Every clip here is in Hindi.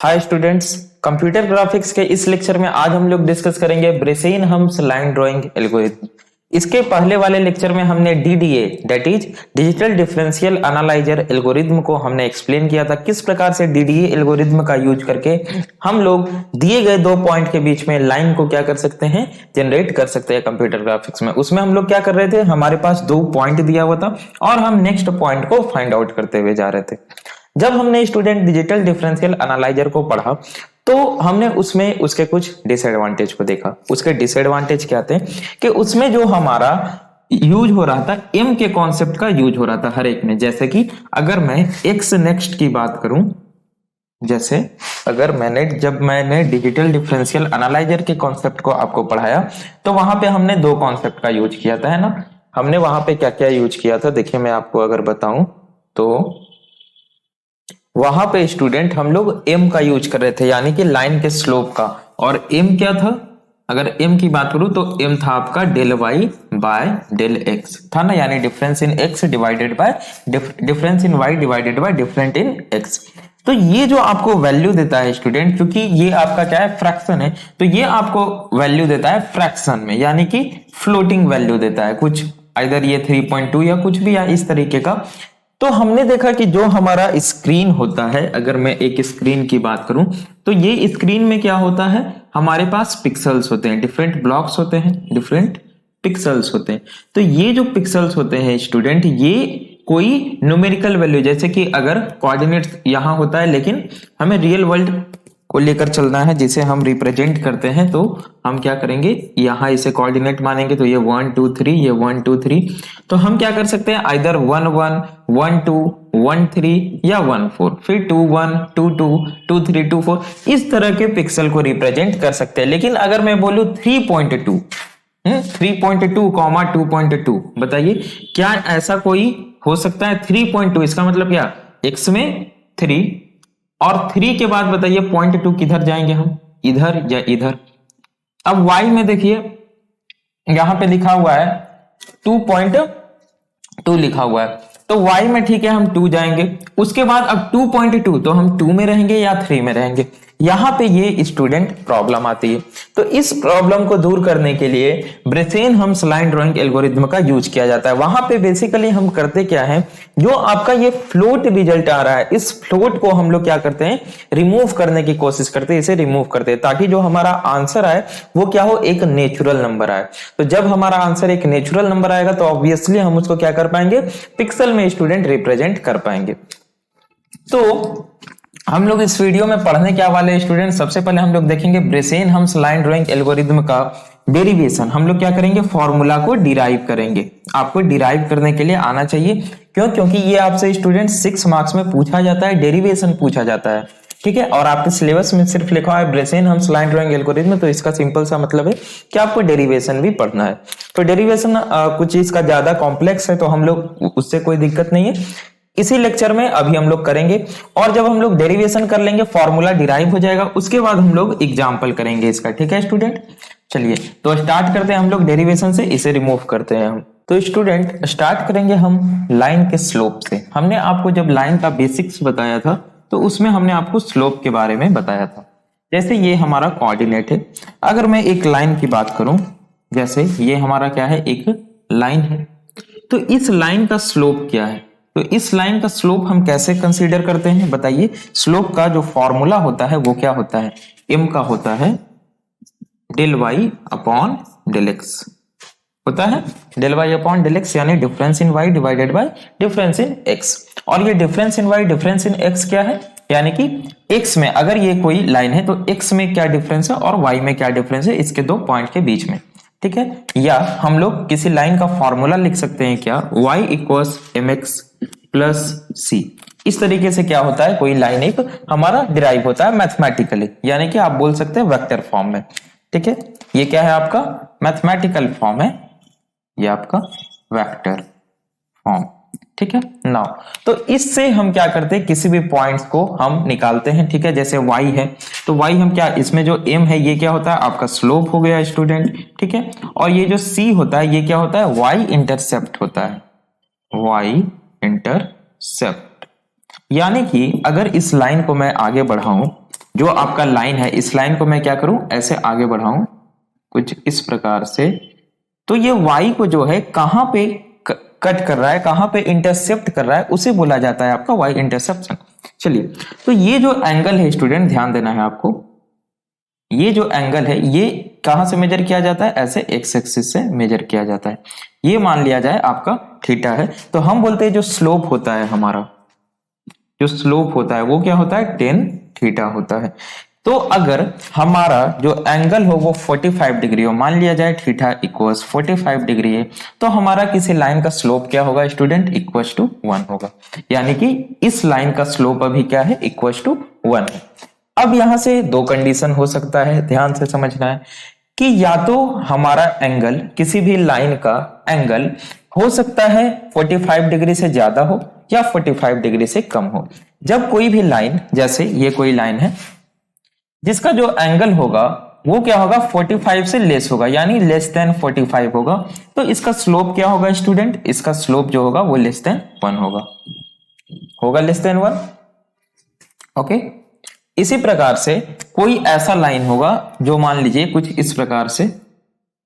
हाय स्टूडेंट्स, कंप्यूटर ग्राफिक्स के इस लेक्चर में आज हम लोग डिस्कस करेंगे ब्रेसेनहम्स लाइन ड्राइंग एल्गोरिथम। इसके पहले वाले लेक्चर में हमने DDA that is digital differential analyser algorithm को हमने एक्सप्लेन किया था। किस प्रकार से डीडीए एल्गोरिथम का यूज करके हम लोग दिए गए दो पॉइंट के बीच में लाइन को क्या कर सकते हैं, जनरेट कर सकते हैं कंप्यूटर ग्राफिक्स में। उसमें हम लोग क्या कर रहे थे, हमारे पास दो पॉइंट दिया हुआ था और हम नेक्स्ट पॉइंट को फाइंड आउट करते हुए जा रहे थे। जब हमने स्टूडेंट डिजिटल डिफरेंशियल एनालाइजर को पढ़ा तो हमने उसमें उसके कुछ डिसएडवांटेज को देखा। उसके डिसएडवांटेज क्या थे कि उसमें जो हमारा यूज हो रहा था, एम के कॉन्सेप्ट का यूज हो रहा था हर एक में। जैसे कि अगर मैं एक्स नेक्स्ट की बात करूं, जैसे अगर जब मैंने डिजिटल डिफरेंशियल एनालाइजर के कॉन्सेप्ट को आपको पढ़ाया तो वहां पे हमने दो कॉन्सेप्ट का यूज किया था, है ना। हमने वहां पे क्या क्या यूज किया था, देखिए मैं आपको अगर बताऊं तो वहां पे स्टूडेंट हम लोग एम का यूज कर रहे थे, यानी कि लाइन के स्लोप का। और एम क्या था, अगर एम की बात करूं तो एम था आपका del y by del x था ना, यानी difference in x divided by difference in y divided by different in x. तो ये जो आपको वैल्यू देता है स्टूडेंट, क्योंकि ये आपका क्या है, फ्रैक्शन है, तो ये आपको वैल्यू देता है फ्रैक्शन में, यानी कि फ्लोटिंग वैल्यू देता है कुछ, इधर ये 3.2 या कुछ भी या इस तरीके का। तो हमने देखा कि जो हमारा स्क्रीन होता है, अगर मैं एक स्क्रीन की बात करूं तो ये स्क्रीन में क्या होता है, हमारे पास पिक्सल्स होते हैं, डिफरेंट ब्लॉक्स होते हैं, डिफरेंट पिक्सल्स होते हैं। तो ये जो पिक्सल्स होते हैं स्टूडेंट, ये कोई न्यूमेरिकल वैल्यू, जैसे कि अगर कोऑर्डिनेट्स यहां होता है लेकिन हमें रियल वर्ल्ड को लेकर चलना है जिसे हम रिप्रेजेंट करते हैं, तो हम क्या करेंगे, यहां इसे कोऑर्डिनेट मानेंगे तो ये 1 2 3, ये 1 2 3। तो हम क्या कर सकते हैं, आइदर 1 1 1 2 1 3 या 1 4, फिर 2 1 2 2 2 3 2 4, इस तरह के पिक्सल को रिप्रेजेंट कर सकते हैं। लेकिन अगर मैं बोलूं 3.2 3.2 कॉमा 2.2, बताइए क्या ऐसा कोई हो सकता है। 3.2 इसका मतलब क्या, एक्स में 3 और 3 के बाद बताइए 0.2 किधर जाएंगे हम, इधर या इधर। अब y में देखिए यहां पे लिखा हुआ है 2.2 लिखा हुआ है, तो y में ठीक है हम 2 जाएंगे। उसके बाद अब 2.2 तो हम 2 में रहेंगे या 3 में रहेंगे। यहां पे ये स्टूडेंट प्रॉब्लम आती है। तो इस प्रॉब्लम को दूर करने के लिए ब्रेसेनहम्स लाइन ड्राइंग एल्गोरिथम का यूज किया जाता है। वहां पे बेसिकली हम करते क्या है, जो आपका ये फ्लोट रिजल्ट आ रहा है, इस फ्लोट को हम लोग क्या करते हैं, रिमूव करने की कोशिश करते हैं, इसे रिमूव करते हैं, ताकि जो हमारा आंसर आए वो क्या हो, एक नेचुरल नंबर आए। तो जब हमारा आंसर एक नेचुरल नंबर आएगा तो ऑब्वियसली हम उसको क्या कर पाएंगे, पिक्सल में स्टूडेंट रिप्रेजेंट कर पाएंगे। तो हम लोग इस वीडियो में पढ़ने क्या वाले हैं स्टूडेंट, सबसे पहले हम लोग देखेंगे ब्रेसेनहम्स लाइन ड्राइंग एल्गोरिथम का डेरिवेशन। हम लोग क्या करेंगे, फॉर्मूला को डिराइव करेंगे। आपको डिराइव करने के लिए आना चाहिए, क्यों, क्योंकि ये आपसे स्टूडेंट 6 मार्क्स में पूछा जाता है, डेरिवेशन पूछा जाता है, ठीक है। और आपके सिलेबस में सिर्फ लिखा हुआ है ब्रेसेनहम्स लाइन ड्राइंग एल्गोरिथम, तो इसका सिंपल सा मतलब है कि आपको डेरिवेशन भी पढ़ना है। तो डेरिवेशन कुछ चीज का ज्यादा कॉम्प्लेक्स है, तो हम लोग उससे कोई दिक्कत नहीं है, इसी लेक्चर में अभी हम लोग करेंगे। और जब हम लोग डेरिवेशन कर लेंगे, फॉर्मूला डिराइव हो जाएगा, उसके बाद हम लोग एग्जाम्पल करेंगे इसका, ठीक है स्टूडेंट। चलिए तो स्टार्ट करते हैं हम लोग डेरिवेशन से, इसे रिमूव करते हैं हम। तो स्टूडेंट स्टार्ट करेंगे हम लाइन के स्लोप से। हमने आपको जब लाइन का बेसिक्स बताया था तो उसमें हमने आपको स्लोप के बारे में बताया था। जैसे ये हमारा कोऑर्डिनेट है, अगर मैं एक लाइन की बात करूं, जैसे ये हमारा क्या है, एक लाइन है, तो इस लाइन का स्लोप क्या है, तो इस लाइन का स्लोप हम कैसे कंसीडर करते हैं, बताइए। स्लोप का जो फॉर्मूला होता है वो क्या होता है, एम का होता है del y upon del x होता है, del y upon del x, यानी difference in y divided by difference in x. और ये difference in y difference in x क्या है, यानी कि एक्स में अगर ये कोई लाइन है तो एक्स में क्या डिफरेंस है और वाई में क्या डिफरेंस है, इसके दो पॉइंट के बीच में, ठीक है। या हम लोग किसी लाइन का फॉर्मूला लिख सकते हैं क्या, y equals m x plus c. इस तरीके से क्या होता है, कोई लाइन एक हमारा डिराइव होता है मैथमेटिकली, यानी कि आप बोल सकते हैं वेक्टर फॉर्म में, ठीक है। ये क्या है आपका मैथमेटिकल फॉर्म है, ये आपका वेक्टर फॉर्म, ठीक है। नाउ तो इससे हम क्या करते हैं, किसी भी पॉइंट्स को हम निकालते हैं, ठीक है। जैसे y है तो y हम क्या, इसमें जो m है ये क्या होता है, आपका स्लोप हो गया स्टूडेंट, ठीक है। और ये जो c होता है ये क्या होता है, y इंटरसेप्ट होता है, y इंटरसेप्ट। यानी कि अगर इस लाइन को मैं आगे बढ़ाऊं, जो आपका लाइन है, इस लाइन को मैं क्या करूं, ऐसे आगे बढ़ाऊं कुछ इस प्रकार से, तो ये y को जो है कहां पे कट कर रहा है, कहां पे इंटरसेप्ट कर रहा है, उसे बोला जाता है आपका y इंटरसेप्शन। चलिए, तो ये जो एंगल है स्टूडेंट, ध्यान देना है आपको, ये जो एंगल है ये कहां से मेजर किया जाता है, ऐसे एक्स एक्सिस से मेजर किया जाता है। ये मान लिया जाए आपका थीटा है, तो हम बोलते हैं जो स्लोप होता है हमारा, जो स्लोप होता है वो क्या होता है, टेन थीटा होता है। तो अगर हमारा जो एंगल हो वो 45 डिग्री हो, मान लिया जाए थीटा इक्वल्स 45 डिग्री है, तो हमारा किसी लाइन का स्लोप क्या होगा स्टूडेंट, इक्वल्स टू 1 होगा। यानी कि इस लाइन का स्लोप अभी क्या है, इक्वल्स टू 1 है। अब यहां से दो कंडीशन हो सकता है, ध्यान से समझना है कि या तो हमारा एंगल, किसी भी लाइन का एंगल हो सकता है 45 डिग्री से ज्यादा हो या 45 डिग्री से कम हो। जब कोई भी लाइन, जैसे ये कोई लाइन है जिसका जो एंगल होगा वो क्या होगा, 45 से लेस होगा, यानी लेस देन 45 होगा, तो इसका स्लोप क्या होगा स्टूडेंट, इसका स्लोप जो होगा वो लेस देन 1 होगा लेस देन 1। ओके, इसी प्रकार से कोई ऐसा लाइन होगा जो मान लीजिए कुछ इस प्रकार से,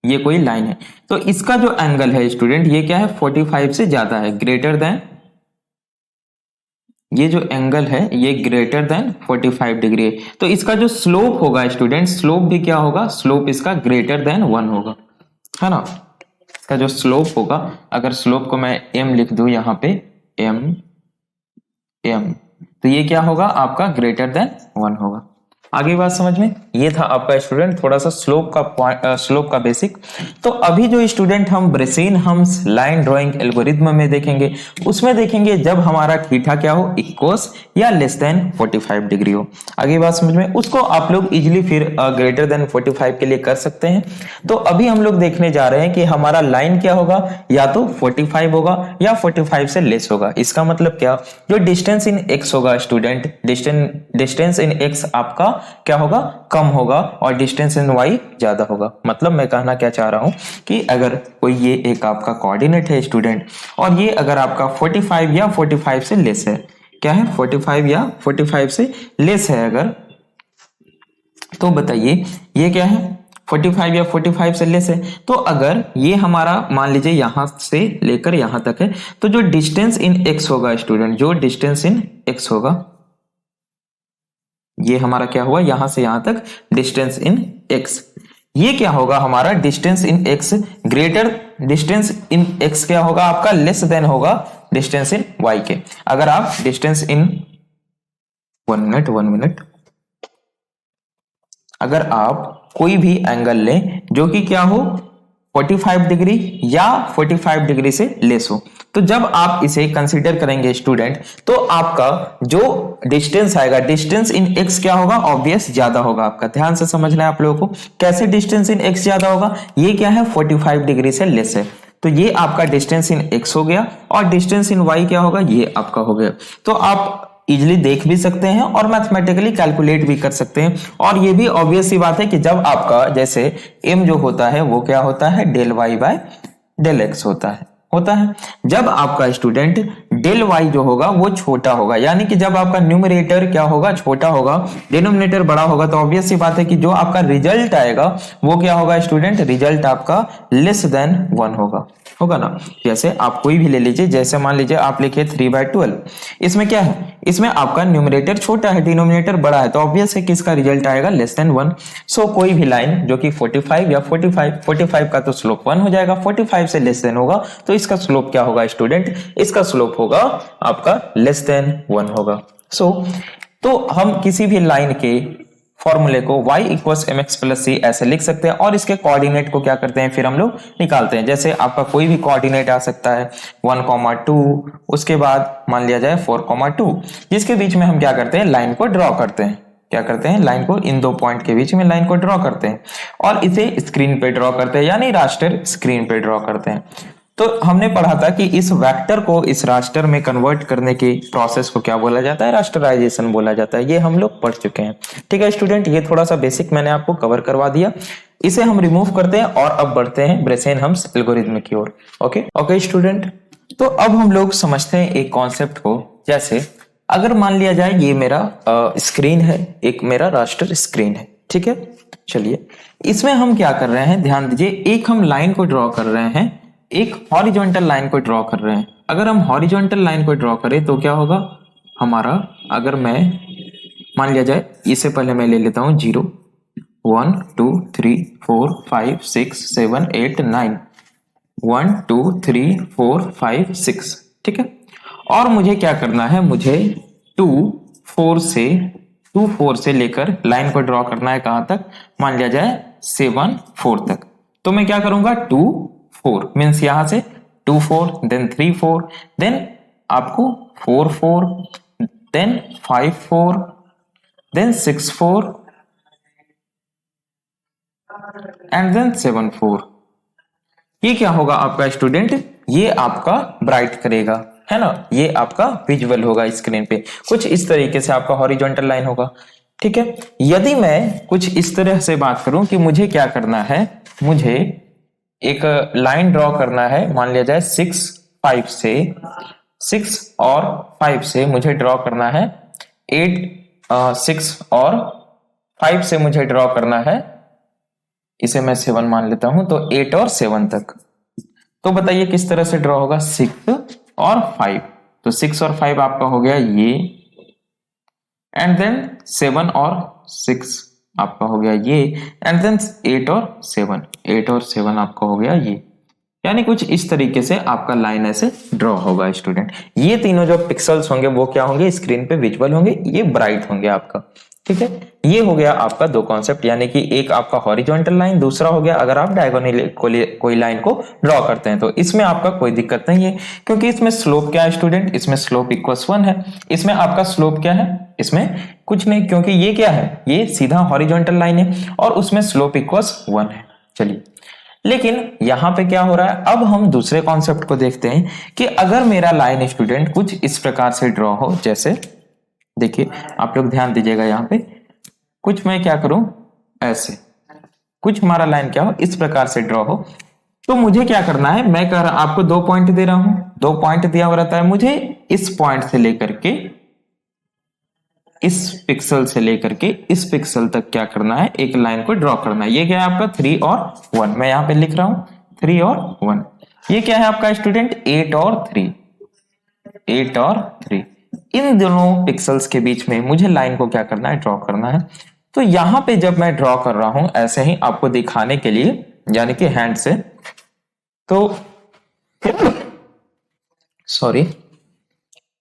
ये कोई लाइन है, तो इसका जो एंगल है स्टूडेंट ये क्या है, 45 से ज्यादा है, ग्रेटर देन, ये जो एंगल है ये ग्रेटर देन 45 डिग्री है, तो इसका जो स्लोप होगा स्टूडेंट, स्लोप भी क्या होगा, स्लोप इसका ग्रेटर देन 1 होगा, है ना। इसका जो स्लोप होगा, अगर स्लोप को मैं m लिख दूं यहाँ पे, m, तो ये क्या होगा आपका, ग्रेटर देन 1 होगा। आगे बात समझ में, ये था आपका स्टूडेंट थोड़ा सा स्लोप का बेसिक। तो अभी जो स्टूडेंट हम ब्रेसेनहम्स लाइन ड्राइंग एल्गोरिथम में देखेंगे, उसमें देखेंगे जब हमारा थीटा क्या हो, इक्वल्स या लेस देन 45 डिग्री हो। आगे बात समझ में, उसको आप लोग इजिली फिर ग्रेटर देन 45 के लिए कर सकते हैं। तो अभी हम लोग देखने जा रहे हैं कि हमारा लाइन क्या होगा, या तो 45 होगा या 45 से लेस होगा। इसका मतलब क्या, जो डिस्टेंस इन एक्स होगा स्टूडेंट, डिस्टेंस इन एक्स आपका क्या होगा, कम होगा, और डिस्टेंस इन वाई ज्यादा होगा। मतलब मैं कहना क्या चाह रहा हूं कि अगर कोई ये एक आपका कोऑर्डिनेट है स्टूडेंट, और ये अगर आपका 45 या 45 से लेस है, क्या है 45 या 45 से लेस है अगर, तो बताइए ये क्या है, 45 या 45 से लेस है। तो अगर ये हमारा मान लीजिए यहां से लेकर यहां तक है, तो जो डिस्टेंस इन एक्स होगा स्टूडेंट, जो डिस्टेंस इन एक्स होगा, ये हमारा क्या हुआ, यहां से यहां तक डिस्टेंस इन एक्स, ये क्या होगा हमारा distance in x greater, distance in x क्या होगा आपका, लेस देन होगा डिस्टेंस इन वाई के। अगर आप डिस्टेंस इन, 1 मिनट, अगर आप कोई भी एंगल लें जो कि क्या हो 45 डिग्री या 45 डिग्री से लेस हो, तो जब आप इसे कंसीडर करेंगे स्टूडेंट, तो आपका जो डिस्टेंस आएगा, डिस्टेंस इन एक्स क्या होगा, ऑब्वियस ज्यादा होगा आपका। ध्यान से समझना है आप लोगों को, कैसे डिस्टेंस इन एक्स ज्यादा होगा, ये क्या है 45 डिग्री से लेस है, तो ये आपका डिस्टेंस इन एक्स हो गया, और डिस्टेंस इन वाई क्या होगा, ये आपका हो गया। तो आप इजिली देख भी सकते हैं और मैथमेटिकली कैलकुलेट भी कर सकते हैं। और ये भी ऑब्वियस सी बात है कि जब आपका जैसे m जो होता है वो क्या होता है, del y by del x होता है। जब आपका स्टूडेंट डेल वाई जो होगा वो छोटा होगा, यानी कि जब आपका न्यूमरेटर क्या होगा, छोटा होगा, डिनोमिनेटर बड़ा होगा, तो ऑब्वियस सी बात है कि जो आपका रिजल्ट आएगा वो क्या होगा स्टूडेंट, रिजल्ट आपका लेस देन 1 होगा ना। जैसे आप कोई भी ले लीजिए, जैसे मान लीजिए आप लिखे 3/12, इसमें क्या है, इसमें आपका न्यूमरेटर छोटा है, डिनोमिनेटर बड़ा है, तो ऑब्वियस है कि इसका रिजल्ट आएगा लेस देन 1। सो कोई भी लाइन जो कि 45 या 45 का तो स्लोप 1 हो जाएगा, 45 से लेस देन होगा, तो इसका स्लोप क्या होगा स्टूडेंट, इसका स्लोप होगा आपका लेस देन 1 होगा। तो हम किसी भी लाइन के फॉर्मूले को y equals mx plus c ऐसे लिख सकते हैं, और इसके कोऑर्डिनेट को क्या करते हैं फिर हम लोग निकालते हैं। जैसे आपका कोई भी कोऑर्डिनेट आ सकता है 1,2, उसके बाद मान लिया जाए 4,2, जिसके बीच में हम क्या करते हैं, लाइन को ड्रॉ करते हैं। क्या करते हैं, लाइन को, इन दो पॉइंट के बीच में लाइन को ड्रॉ करते हैं, और इसे स्क्रीन पे ड्रॉ करते हैं, यानी रास्टर स्क्रीन पे ड्रॉ करते हैं। तो हमने पढ़ा था कि इस वेक्टर को इस रास्टर में कन्वर्ट करने की प्रोसेस को क्या बोला जाता है, रास्टराइजेशन बोला जाता है। ये हम लोग पढ़ चुके हैं, ठीक है स्टूडेंट। ये थोड़ा सा बेसिक मैंने आपको कवर करवा दिया, इसे हम रिमूव करते हैं और अब बढ़ते हैं ब्रेसेनहम्स एल्गोरिथम की ओर। ओके स्टूडेंट, तो अब हम लोग समझते हैं एक कॉन्सेप्ट को। जैसे अगर मान लिया जाए ये मेरा स्क्रीन है, एक मेरा रास्टर स्क्रीन है, ठीक है। चलिए इसमें हम क्या कर रहे हैं, ध्यान दीजिए, एक हम लाइन को ड्रॉ कर रहे हैं, एक हॉरिजॉन्टल लाइन को ड्रॉ कर रहे हैं। अगर हम हॉरिजॉन्टल लाइन को ड्रॉ करें तो क्या होगा हमारा, अगर मैं मान लिया जाए, इससे पहले मैं ले लेता हूं 0 1 2 3 4 5 6 7 8 9 1 2 3 4 5 6, ठीक है। और मुझे क्या करना है, मुझे 2 4 से लेकर लाइन को ड्रॉ करना है, कहां तक, मान लिया जाए 7 4 तक। तो मैं क्या करूंगा 2 4 मीन्स यहां से 2 4 देन 3 4 देन आपको 4 4 देन 5 4 देन 6 4 एंड देन 7 4। ये क्या होगा आपका स्टूडेंट, ये आपका ब्राइट करेगा, है ना, ये आपका विजुअल होगा स्क्रीन पे। कुछ इस तरीके से आपका हॉरिजॉन्टल लाइन होगा, ठीक है। यदि मैं कुछ इस तरह से बात करूं कि मुझे क्या करना है, मुझे एक लाइन ड्रॉ करना है, मान लिया जाए 6 5 से 6 और 5 से मुझे ड्रॉ करना है 8 6 और 5 से मुझे ड्रॉ करना है, इसे मैं 7 मान लेता हूं, तो 8 और 7 तक। तो बताइए किस तरह से ड्रॉ होगा, 6 और 5, तो 6 और 5 आपका हो गया ये, एंड देन 7 और 6 आपका हो गया ये, एंड देन 8 और 7 आपका हो गया ये। यानी कुछ इस तरीके से आपका लाइन ऐसे ड्रॉ होगा स्टूडेंट। ये तीनों जो पिक्सल्स होंगे वो क्या होंगे, स्क्रीन पे विजुअल होंगे, ये ब्राइट होंगे आपका, ठीक है। ये हो गया आपका दो कॉन्सेप्ट, यानी कि एक आपका हॉरिजॉन्टल लाइन, दूसरा हो गया अगर आप डायगोनली कोई लाइन को ड्रॉ करते हैं तो इसमें आपका कोई दिक्कत नहीं है, क्योंकि इसमें स्लोप क्या है स्टूडेंट, इसमें स्लोप इक्वल्स 1 है। इसमें आपका स्लोप क्या है, इसमें कुछ नहीं, क्योंकि ये क्या है, ये सीधा हॉरिजॉन्टल लाइन है और उसमें स्लोप इक्वल्स 1 है। चलिए, लेकिन यहां पे क्या हो रहा है, अब हम दूसरे कॉन्सेप्ट को देखते हैं कि अगर मेरा लाइन स्टूडेंट कुछ इस प्रकार से ड्रॉ हो, जैसे देखिए आप लोग ध्यान दीजिएगा, यहां पे कुछ मैं क्या करूं, ऐसे कुछ हमारा लाइन क्या हो, इस प्रकार से ड्रॉ हो, तो मुझे क्या करना है, मैं कह रहा आपको 2 पॉइंट दे रहा हूं, 2 पॉइंट दिया हुआ रहता है, मुझे इस पॉइंट से लेकर के इस पिक्सल से लेकर के इस पिक्सल तक क्या करना है, एक लाइन को ड्रॉ करना है। ये क्या है आपका 3 और 1, मैं यहां पे लिख रहा हूं 3 और 1। ये क्या है आपका स्टूडेंट 8 और 3, 8 और 3। इन दोनों पिक्सल्स के बीच में मुझे लाइन को क्या करना है, ड्रॉ करना है। तो यहां पे जब मैं ड्रॉ कर रहा हूं ऐसे ही आपको दिखाने के लिए, यानी कि हैंड से, तो सॉरी,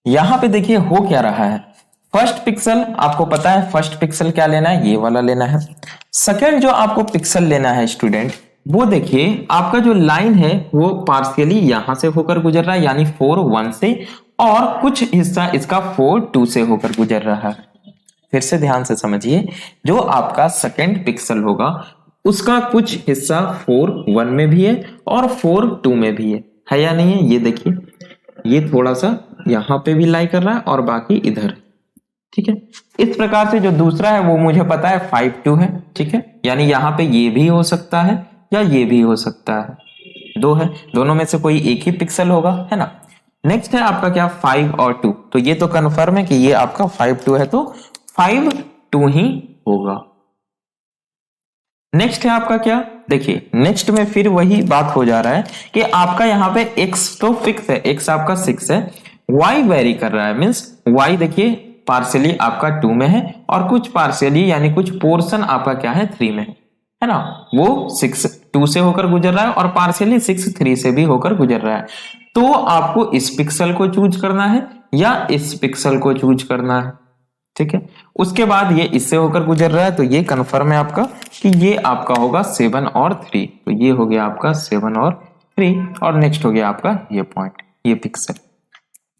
यहां पे देखिए हो क्या रहा है, फर्स्ट पिक्सल आपको पता है, फर्स्ट पिक्सल क्या लेना है, ये वाला लेना है। सेकंड जो आपको पिक्सल लेना है स्टूडेंट, वो देखिए आपका जो लाइन है वो पार्शियली यहां से होकर गुजर रहा है, यानी 4 1 से, और कुछ हिस्सा इसका 4 2 से होकर गुजर रहा है। फिर से ध्यान से समझिए, जो आपका सेकंड पिक्सल होगा उसका कुछ हिस्सा 4 1 में भी है और 4 2 में भी है या नहीं है, ये देखिए, ये थोड़ा सा यहां पे भी लाई कर रहा है और बाकी इधर, ठीक है। इस प्रकार से जो दूसरा है वो मुझे पता है 5 2 है, ठीक है, यानी यहां पे ये भी हो सकता है या ये भी हो सकता है, 2 है, दोनों में से कोई एक ही पिक्सल होगा, है ना। नेक्स्ट है आपका क्या, 5 और 2, तो ये तो कन्फर्म है कि ये आपका 5 2 है, तो 5 2 ही होगा। नेक्स्ट है आपका क्या, देखिए नेक्स्ट में फिर वही बात हो जा रहा है कि आपका यहाँ पे x तो फिक्स है, x आपका 6 है, y वेरी कर रहा है, मींस y देखिए पार्शियली आपका 2 में है और कुछ पार्शियली यानी कुछ पोर्शन आपका क्या है 3 में है ना, वो 6 2 से होकर गुजर रहा है और पार्शियली 6 3 से भी होकर गुजर रहा है। तो आपको इस पिक्सल को चूज करना है या इस पिक्सल को चूज करना है, ठीक है। उसके बाद ये इससे होकर गुजर रहा है, तो ये कंफर्म है आपका कि ये आपका होगा 7 और 3, तो ये हो गया आपका 7 और 3, और नेक्स्ट हो गया आपका ये पॉइंट, ये पिक्सल।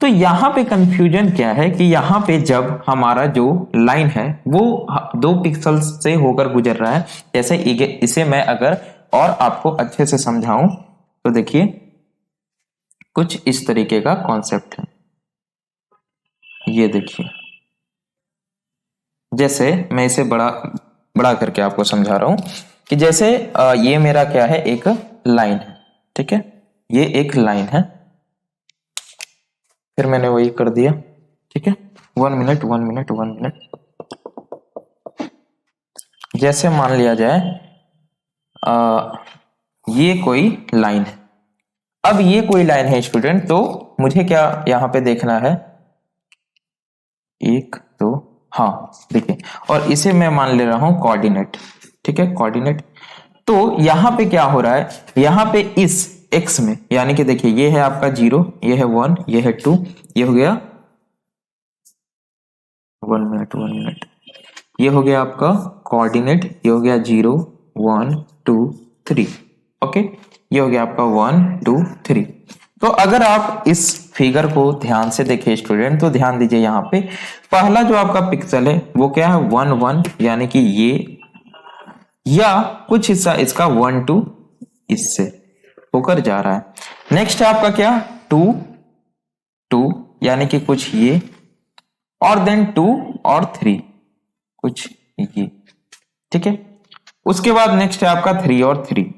तो यहां पे कंफ्यूजन क्या है कि यहां पे जब हमारा जो लाइन है वो 2 पिक्सल्स से होकर गुजर रहा है, जैसे इसे मैं अगर और आपको अच्छे से समझाऊं तो देखिए कुछ इस तरीके का कॉन्सेप्ट है, ये देखिए, जैसे मैं इसे बड़ा करके आपको समझा रहा हूं कि जैसे ये मेरा क्या है, एक लाइन है, ठीक है, ये एक लाइन है, फिर मैंने वही कर दिया, ठीक है। 1 मिनट 1 मिनट 1 मिनट। जैसे मान लिया जाए ये कोई लाइन है। अब ये कोई लाइन है स्टूडेंट, तो मुझे क्या यहाँ पे देखना है, 1 2, हाँ देखिए, और इसे मैं मान ले रहा हूं कोऑर्डिनेट, ठीक है कोऑर्डिनेट। तो यहां पे क्या हो रहा है, यहां पे इस x में, यानी कि देखिए ये है आपका 0, ये है 1, ये है 2, ये हो गया 1 मिनट 1 मिनट, ये हो गया आपका कोऑर्डिनेट, ये हो गया 0 1 2 3, ओके, ये हो गया आपका 1 2 3। तो अगर आप इस फिगर को ध्यान से देखें स्टूडेंट, तो ध्यान दीजिए यहाँ पे पहला जो आपका पिक्सल है वो क्या है 1 1, यानी कि ये, या कुछ हिस्सा इसका 1 2 इससे होकर जा रहा है। नेक्स्ट है आपका क्या 2 2, यानी कि कुछ ये, और देन 2 और 3 कुछ ये, ठीक है। उसके बाद नेक्स्ट है आपका 3 और 3।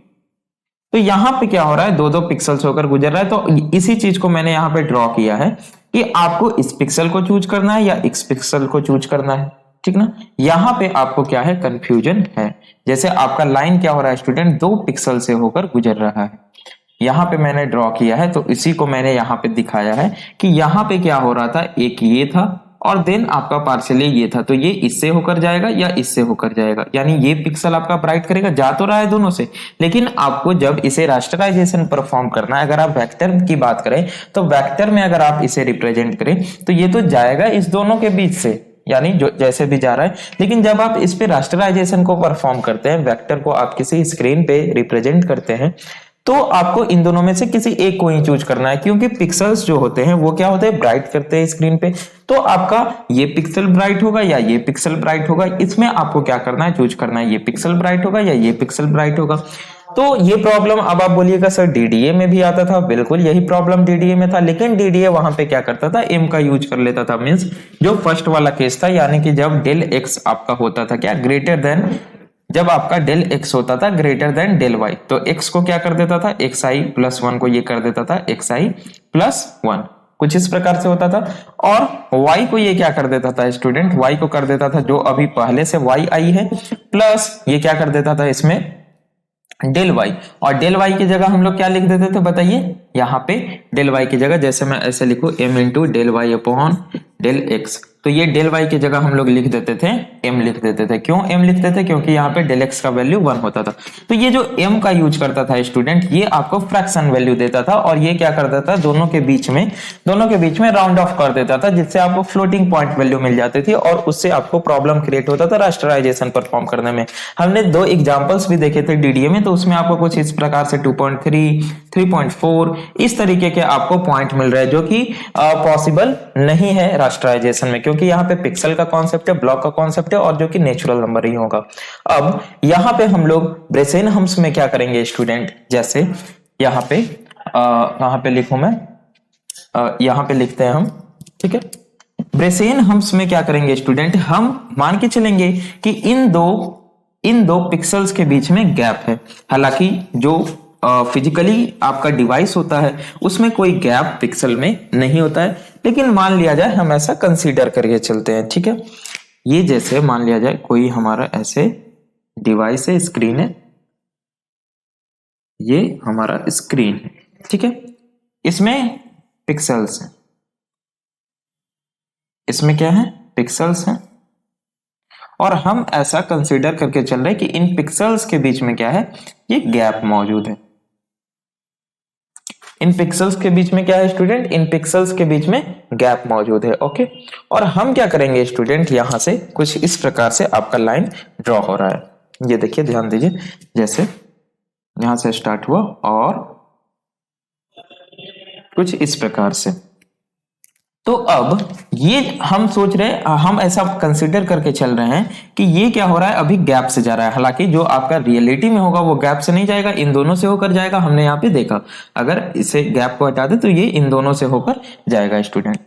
तो यहां पे क्या हो रहा है, दो दो पिक्सल्स होकर गुजर रहा है। तो इसी चीज को मैंने यहां पे ड्रॉ किया है कि आपको इस पिक्सल को चूज करना है या इस पिक्सल को चूज करना है, ठीक ना। यहां पे आपको क्या है, कंफ्यूजन है। जैसे आपका लाइन क्या हो रहा है स्टूडेंट, 2 पिक्सल से होकर गुजर रहा है, यहां पे मैंने ड्रॉ किया है, तो इसी को मैंने यहां पे दिखाया है कि यहां पे क्या हो रहा था, एक ये था और देन आपका पार्शियली ये था, तो ये इससे होकर जाएगा या इससे होकर जाएगा, यानी ये पिक्सल आपका ब्राइट करेगा, जा तो रहा है दोनों से, लेकिन आपको जब इसे रास्टराइजेशन परफॉर्म करना है, अगर आप वेक्टर की बात करें तो वेक्टर में अगर आप इसे रिप्रेजेंट करें तो ये तो जाएगा इस दोनों के बीच से, यानी जो जैसे भी जा रहा है। लेकिन जब आप इस पे रास्टराइजेशन को परफॉर्म करते हैं, वेक्टर को आप किसी स्क्रीन पे रिप्रेजेंट करते हैं, तो आपको इन दोनों में से किसी एक को ही चूज करना है, क्योंकि पिक्सल्स जो होते हैं वो क्या होते हैं, ब्राइट करते हैं स्क्रीन पे। तो आपका ये पिक्सल ब्राइट होगा या ये पिक्सल ब्राइट होगा, इसमें आपको क्या करना है, चूज करना है, ये पिक्सल ब्राइट होगा या ये पिक्सल ब्राइट होगा। तो ये प्रॉब्लम अब आप बोलिएगा सर डीडीए में भी आता था, बिल्कुल यही प्रॉब्लम डीडीए में था, लेकिन डीडीए वहां पे क्या करता था, एम का यूज कर लेता था। मींस जो फर्स्ट वाला केस था, यानी कि जब डेल एक्स आपका होता था क्या, ग्रेटर देन, जब आपका डेल एक्स होता था ग्रेटर देन डेल वाई, तो एक्स को क्या कर देता था, एक्स आई प्लस 1 को ये कर देता था एक्स आई प्लस 1, कुछ इस प्रकार से होता था। और y को ये क्या कर देता था स्टूडेंट, y को कर देता था जो अभी पहले से y आई है, प्लस ये क्या कर देता था इसमें डेल y, और डेल y की जगह हम लोग क्या लिख देते थे बताइए, यहाँ पे डेल y की जगह जैसे मैं ऐसे लिखूं m into del y upon del x, तो ये डेल y की जगह हम लोग लिख देते थे m लिख देते थे। क्यों m लिखते थे, क्योंकि यहाँ पे डेल x का वैल्यू 1 होता था। तो ये जो m का यूज करता था स्टूडेंट, ये आपको फ्रैक्शन वैल्यू देता था, और ये क्या करता था, दोनों के बीच में राउंड ऑफ कर देता था, जिससे आपको फ्लोटिंग पॉइंट वैल्यू मिल जाती थी, और उससे आपको प्रॉब्लम क्रिएट होता था रास्टराइजेशन परफॉर्म करने में। हमने 2 एग्जाम्पल्स भी देखे थे डीडीए में, तो उसमें आपको कुछ इस प्रकार से 2.3 3.4 इस तरीके के आपको पॉइंट मिल रहे हैं, जो कि पॉसिबल नहीं है रास्टराइजेशन में, क्योंकि यहाँ पे पिक्सल का कॉन्सेप्ट है, ब्लॉक का कॉन्सेप्ट है, और जो कि नेचुरल नंबर ही होगा। अब यहाँ पे हम लोग ब्रेसेनहम्स में क्या करेंगे स्टूडेंट, जैसे यहाँ पे कहाँ पे लिखूं मैं, यहाँ पे लिखते हैं हम, ठीक है। ब्रेसेनहम्स में क्या करेंगे स्टूडेंट, हम मान के चलेंगे कि इन दो पिक्सल्स के बीच में गैप है। हालांकि जो फिजिकली आपका डिवाइस होता है उसमें कोई गैप पिक्सल में नहीं होता है, लेकिन मान लिया जाए हम ऐसा कंसीडर करके चलते हैं, ठीक है। ये जैसे मान लिया जाए कोई हमारा ऐसे डिवाइस है, स्क्रीन है, ये हमारा स्क्रीन है, ठीक है। इसमें पिक्सल्स हैं, इसमें क्या है, पिक्सल्स हैं, और हम ऐसा कंसीडर करके चल रहे हैं कि इन पिक्सल्स के बीच में क्या है, ये गैप मौजूद है। इन पिक्सल्स के बीच में क्या है स्टूडेंट, इन पिक्सल्स के बीच में गैप मौजूद है, ओके। और हम क्या करेंगे स्टूडेंट, यहां से कुछ इस प्रकार से आपका लाइन ड्रॉ हो रहा है, ये देखिए ध्यान दीजिए, जैसे यहां से स्टार्ट हुआ और कुछ इस प्रकार से। तो अब ये हम सोच रहे हैं, हम ऐसा कंसीडर करके चल रहे हैं कि ये क्या हो रहा है, अभी गैप से जा रहा है। हालांकि जो आपका रियलिटी में होगा वो गैप से नहीं जाएगा, इन दोनों से होकर जाएगा। हमने यहाँ पे देखा, अगर इसे गैप को हटा दे तो ये इन दोनों से होकर जाएगा स्टूडेंट।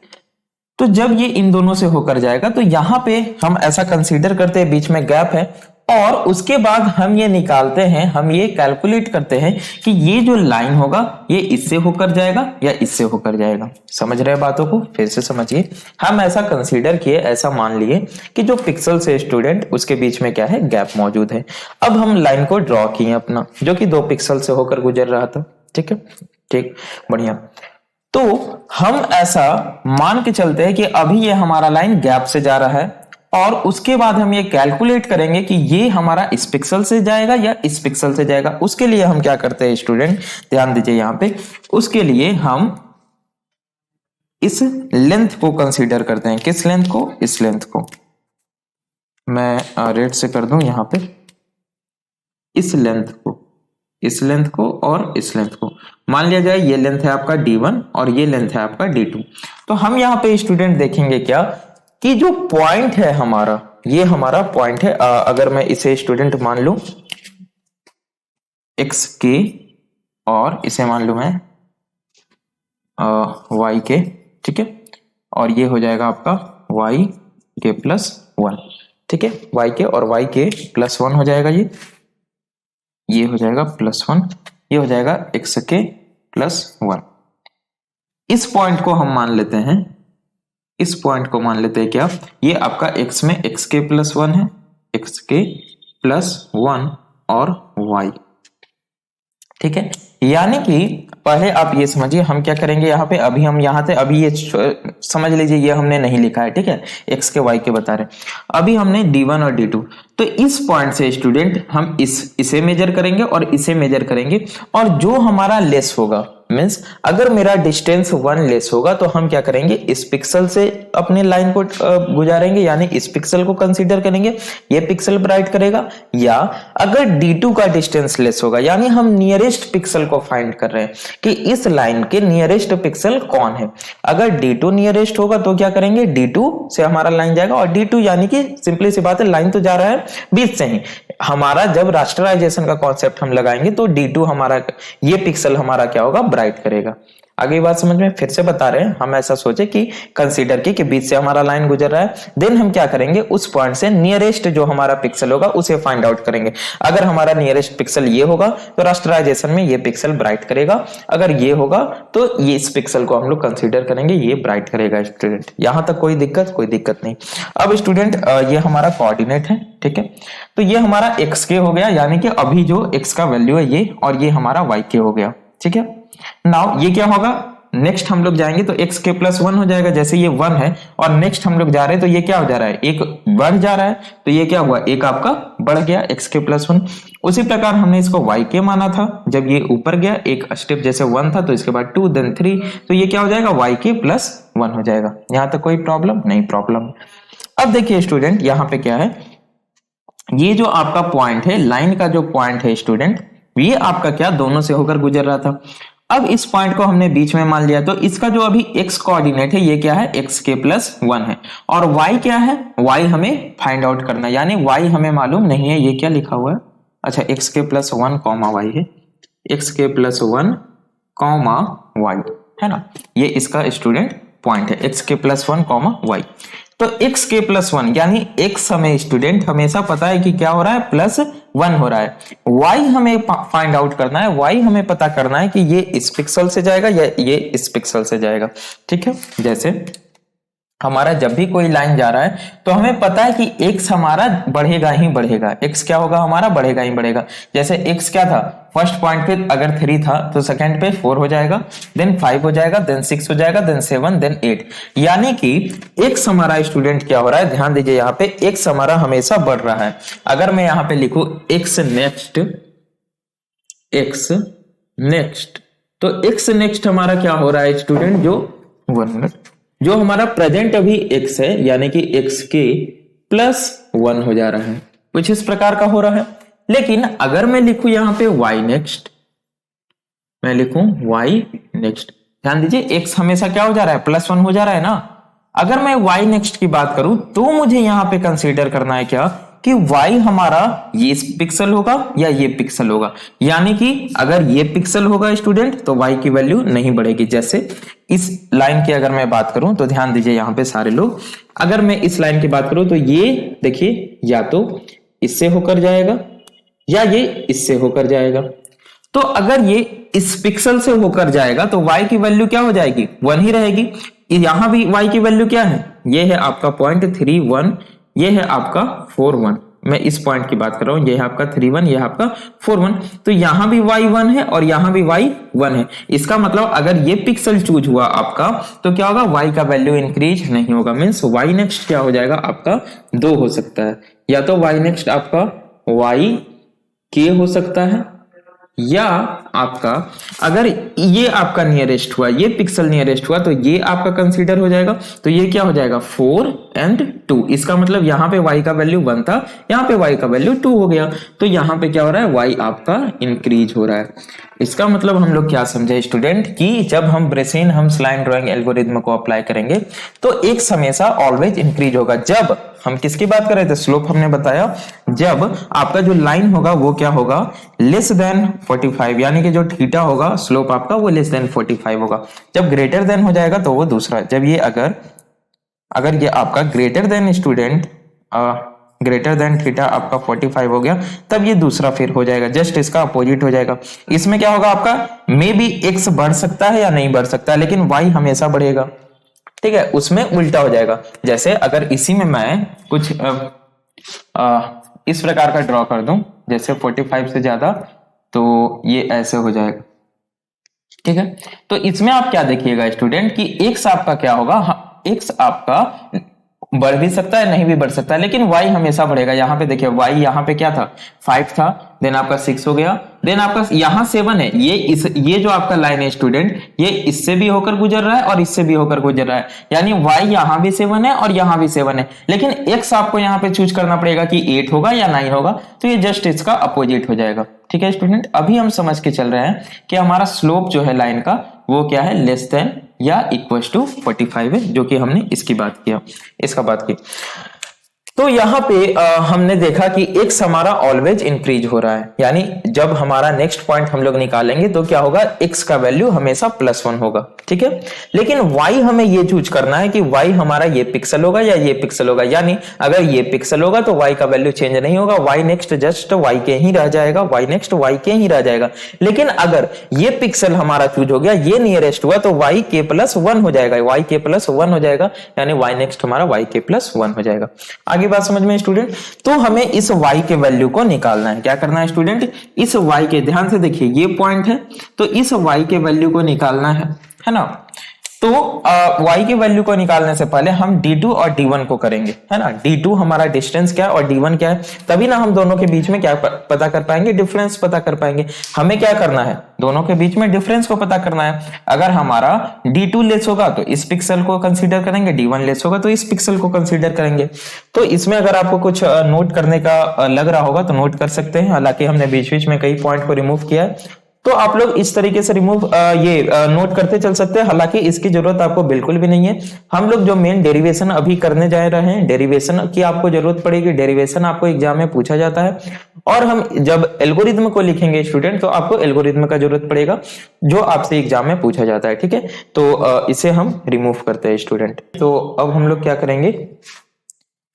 तो जब ये इन दोनों से होकर जाएगा तो यहाँ पे हम ऐसा कंसीडर करते हैं बीच में गैप है, और उसके बाद हम ये निकालते हैं, हम ये कैलकुलेट करते हैं कि ये जो लाइन होगा ये इससे होकर जाएगा या इससे होकर जाएगा। समझ रहे बातों को? फिर से समझिए। हम ऐसा कंसीडर किए, ऐसा मान लिए कि जो पिक्सल से स्टूडेंट उसके बीच में क्या है, गैप मौजूद है। अब हम लाइन को ड्रॉ किए अपना, जो कि 2 पिक्सल से होकर गुजर रहा था। ठीक है, ठीक, बढ़िया। तो हम ऐसा मान के चलते हैं कि अभी ये हमारा लाइन गैप से जा रहा है, और उसके बाद हम ये कैलकुलेट करेंगे कि ये हमारा इस पिक्सल से जाएगा या इस पिक्सल से जाएगा। उसके लिए हम क्या करते हैं स्टूडेंट, ध्यान दीजिए यहां पे, उसके लिए हम इस लेंथ को कंसीडर करते हैं। किस लेंथ को? इस लेंथ को मैं रेड से कर दूं यहां पे, इस लेंथ को, इस लेंथ को और इस लेंथ को मान लिया जाए। ये लेंथ है आपका D1 और ये लेंथ है आपका D2। तो हम यहाँ पे स्टूडेंट देखेंगे क्या कि जो पॉइंट है हमारा, ये हमारा पॉइंट है। अगर मैं इसे स्टूडेंट मान लूं XK और इसे मान लूं मैं YK, ठीक है, और ये हो जाएगा आपका YK प्लस 1, ठीक है, YK और YK प्लस 1 हो जाएगा। ये हो जाएगा प्लस 1, ये हो जाएगा XK प्लस 1। इस पॉइंट को हम मान लेते हैं, इस पॉइंट को मान लेते हैं क्या, ये आपका x में XK प्लस 1 है, XK प्लस 1 और Y, ठीक है। यानी कि पहले आप ये समझिए हम क्या करेंगे यहाँ पे, अभी हम यहाँ थे, अभी ये समझ लीजिए ये हमने नहीं लिखा है, ठीक है, x के y के बता रहे, अभी हमने D1 और D2। तो इस पॉइंट से स्टूडेंट हम इसे मेजर करेंगे और इसे मेजर करेंगे, और जो हमारा लेस होगा, मीन्स अगर मेरा डिस्टेंस 1 लेस होगा तो हम क्या करेंगे, इस पिक्सल से अपने लाइन को गुजारेंगे, यानी इस पिक्सल को कंसीडर करेंगे, ये पिक्सल ब्राइट करेगा। या अगर D2 का डिस्टेंस लेस होगा, यानी हम नियरेस्ट पिक्सल को फाइंड कर रहे हैं कि इस लाइन के नियरेस्ट पिक्सल कौन है। अगर D2 नियरेस्ट होगा तो क्या करेंगे, D2 से हमारा लाइन जाएगा, और D2 यानी कि सिंपली सी बात है, लाइन तो जा रहा है बीच से ही। हमारा जब रास्टराइजेशन का कॉन्सेप्ट हम लगाएंगे तो D2 हमारा, ये पिक्सल हमारा क्या होगा, ब्राइट करेगा। आगे बात समझ में? फिर से बता रहे हैं, हम ऐसा सोचे कि कंसीडर की कि बीच से हमारा लाइन गुजर रहा है, देन हम क्या करेंगे, उस पॉइंट से नियरेस्ट जो हमारा पिक्सल होगा उसे फाइंड आउट करेंगे। अगर हमारा नियरेस्ट पिक्सल ये होगा तो रास्टराइजेशन में ये पिक्सल ब्राइट करेगा, अगर ये होगा तो ये इस पिक्सल को हम लोग कंसीडर करेंगे, ये ब्राइट करेगा। स्टूडेंट यहां तक कोई दिक्कत? कोई दिक्कत नहीं। अब स्टूडेंट ये हमारा कोऑर्डिनेट है, ठीक है, तो ये हमारा XK हो गया, यानी कि अभी जो x का वैल्यू है ये, और ये हमारा YK हो गया, ठीक है। नाउ ये क्या होगा, नेक्स्ट हम लोग जाएंगे तो XK प्लस 1 हो जाएगा, जैसे ये 1 है और नेक्स्ट हम लोग जा रहे हैं तो ये क्या हो जा रहा है, एक बढ़ जा रहा है, तो ये क्या हुआ, एक आपका बढ़ गया XK प्लस 1। उसी प्रकार हमने इसको YK माना था, जब ये ऊपर गया एक स्टेप, जैसे 1 था तो इसके बाद 2 देन 3, तो ये क्या हो जाएगा, YK प्लस 1 हो जाएगा। यहां तक कोई प्रॉब्लम नहीं? प्रॉब्लम। अब देखिए स्टूडेंट यहाँ पे क्या है, ये जो आपका पॉइंट है, लाइन का जो पॉइंट है स्टूडेंट, ये आपका क्या दोनों से होकर गुजर रहा था। अब इस पॉइंट को हमने बीच में मान लिया, तो इसका जो अभी x कोऑर्डिनेट है ये क्या है, XK प्लस 1 है, और y क्या है, y हमें फाइंड आउट करना है, यानी y हमें मालूम नहीं है, ये क्या लिखा हुआ है, अच्छा XK प्लस 1 कॉमा y है, XK प्लस 1 कॉमा y है ना, ये इसका स्टूडेंट पॉइंट है, XK प्लस 1 कॉमा y। तो XK प्लस 1 यानी x हमें स्टूडेंट हमेशा पता है कि क्या हो रहा है, प्लस 1 हो रहा है। y हमें फाइंड आउट करना है, y हमें पता करना है कि ये इस पिक्सल से जाएगा या ये इस पिक्सल से जाएगा, ठीक है। जैसे हमारा जब भी कोई लाइन जा रहा है तो हमें पता है कि x हमारा बढ़ेगा ही बढ़ेगा, x क्या होगा हमारा, बढ़ेगा ही बढ़ेगा। जैसे x क्या था, फर्स्ट पॉइंट पे अगर 3 था तो सेकंड पे 4 हो जाएगा, देन 5 हो जाएगा, देन 6 हो जाएगा, देन 7, देन 8, यानी कि x हमारा स्टूडेंट क्या हो रहा है, ध्यान दीजिए यहाँ पे x हमारा हमेशा बढ़ रहा है। अगर मैं यहाँ पे लिखूं x नेक्स्ट, तो x नेक्स्ट हमारा क्या हो रहा है स्टूडेंट, जो 1 मिनट, जो हमारा प्रेजेंट अभी x है, यानी कि XK प्लस 1 हो जा रहा है, कुछ इस प्रकार का हो रहा है। लेकिन अगर मैं लिखूं यहां पे y नेक्स्ट, मैं लिखूं y नेक्स्ट, ध्यान दीजिए x हमेशा क्या हो जा रहा है, प्लस 1 हो जा रहा है ना। अगर मैं y नेक्स्ट की बात करूं तो मुझे यहां पे कंसीडर करना है क्या, कि y हमारा ये पिक्सल होगा या ये पिक्सल होगा, यानी कि अगर ये पिक्सल होगा स्टूडेंट तो y की वैल्यू नहीं बढ़ेगी। जैसे इस लाइन की अगर मैं बात करूं तो ध्यान दीजिए यहाँ पे सारे लोग, अगर मैं इस लाइन की बात करूं तो ये देखिए, या तो इससे होकर जाएगा या ये इससे होकर जाएगा। तो अगर ये इस पिक्सल से होकर जाएगा तो y की वैल्यू क्या हो जाएगी, 1 ही रहेगी। यहां भी y की वैल्यू क्या है, ये है आपका 0.31, ये है आपका 41। मैं इस पॉइंट की बात कर रहा हूं, ये है आपका 31, ये है आपका 41। तो यहां भी y 1 है और यहां भी y 1 है। इसका मतलब अगर ये पिक्सल चूज हुआ आपका तो क्या होगा, y का वैल्यू इंक्रीज नहीं होगा। मीन्स y नेक्स्ट क्या हो जाएगा आपका 2 हो सकता है, या तो y नेक्स्ट आपका y k हो सकता है, या आपका अगर ये आपका नियरेस्ट हुआ, ये पिक्सल नियरेस्ट हुआ तो ये आपका कंसीडर हो जाएगा। तो ये क्या हो जाएगा 4 और 2। इसका मतलब यहां पे y का वैल्यू 1 था, यहां पे y का वैल्यू 2 हो गया। तो यहां पे क्या हो रहा है, y आपका इंक्रीज हो रहा है। इसका मतलब हम लोग क्या समझे स्टूडेंट, कि जब हम ब्रेसेन हम्स लाइन ड्राइंग एल्गोरिथम को अप्लाई करेंगे तो x हमेशा ऑलवेज इंक्रीज होगा। जब हम किसकी बात कर रहे थे, स्लोप हमने बताया, जब आपका जो लाइन होगा वो क्या होगा, लेस देन 45, यानी कि जो थीटा होगा स्लोप आपका वो लेस देन 45 होगा। जब ग्रेटर देन हो जाएगा तो वो दूसरा। जब ये अगर ये आपका greater than student greater than theta आपका 45 हो गया, तब ये दूसरा फिर हो जाएगा, जस्ट इसका अपोजिट हो जाएगा। इसमें क्या होगा आपका, मे बी एक्स बढ़ सकता है या नहीं बढ़ सकता है, लेकिन वाई हमेशा बढ़ेगा। ठीक है, उसमें उल्टा हो जाएगा। जैसे अगर इसी में मैं कुछ इस प्रकार का ड्रॉ कर दूं, जैसे 45 से ज्यादा, तो ये ऐसे हो जाएगा। ठीक है, तो इसमें आप क्या देखिएगा स्टूडेंट कि एक्स आपका क्या होगा, एक्स आपका बढ़ भी सकता है नहीं भी बढ़ सकता है, लेकिन y हमेशा बढ़ेगा। यहाँ पे देखिए y यहाँ पे क्या था, 5 था, देन आपका 6 हो गया, देन आपका यहाँ 7 है। ये जो आपका लाइन है स्टूडेंट, ये इससे भी होकर गुजर रहा है और इससे भी होकर गुजर रहा है, यानी y यहाँ भी 7 है और यहाँ भी 7 है। लेकिन x आपको यहाँ पे चूज करना पड़ेगा कि 8 होगा या 9 होगा, तो ये जस्ट इसका अपोजिट हो जाएगा। ठीक है स्टूडेंट, अभी हम समझ के चल रहे हैं कि हमारा स्लोप जो है लाइन का वो क्या है, लेस देन या इक्वल टू 45 है, जो कि हमने इसकी बात किया, इसका बात की। तो यहाँ पे हमने देखा कि x हमारा ऑलवेज इंक्रीज हो रहा है, यानी जब हमारा नेक्स्ट पॉइंट हम लोग निकालेंगे तो क्या होगा, x का वैल्यू हमेशा +1 होगा। ठीक है, लेकिन y हमें ये चूज करना है कि y हमारा ये पिक्सल होगा या ये पिक्सल होगा। यानी अगर ये पिक्सल होगा तो y का वैल्यू चेंज नहीं होगा, y नेक्स्ट जस्ट y के ही रह जाएगा, y नेक्स्ट y के ही रह जाएगा। लेकिन अगर ये पिक्सल हमारा चूज हो गया, ये नियरेस्ट हुआ, तो y k +1 हो जाएगा, y k +1 हो जाएगा, यानी y नेक्स्ट हमारा y k +1 हो जाएगा। आगे बात समझ में स्टूडेंट, तो हमें इस y के वैल्यू को निकालना है। क्या करना है स्टूडेंट, इस y के, ध्यान से देखिए ये पॉइंट है, तो इस y के वैल्यू को निकालना है ना। तो y के वैल्यू को निकालने से पहले हम d2 और d1 को करेंगे, है ना। d2 हमारा डिस्टेंस क्या है और d1 क्या है, तभी ना हम दोनों के बीच में क्या पता कर पाएंगे, डिफरेंस पता कर पाएंगे। हमें क्या करना है, दोनों के बीच में डिफरेंस को पता करना है। अगर हमारा d2 लेस होगा तो इस पिक्सल को कंसीडर करेंगे, d1 लेस होगा तो इस पिक्सल को कंसीडर करेंगे। तो इसमें अगर आपको कुछ नोट करने का लग रहा होगा तो नोट कर सकते हैं, हालांकि हमने बीच बीच में कई पॉइंट को रिमूव किया है, तो आप लोग इस तरीके से नोट करते चल सकते हैं। हालांकि इसकी जरूरत आपको बिल्कुल भी नहीं है। हम लोग जो मेन डेरिवेशन अभी करने जा रहे हैं, डेरिवेशन की आपको जरूरत पड़ेगी। डेरिवेशन आपको एग्जाम में पूछा जाता है, और हम जब एल्गोरिथम को लिखेंगे स्टूडेंट तो आपको एल्गोरिथम का जरूरत पड़ेगा, जो आपसे एग्जाम में पूछा जाता है। ठीक है, तो इसे हम रिमूव करते हैं स्टूडेंट। तो अब हम लोग क्या करेंगे,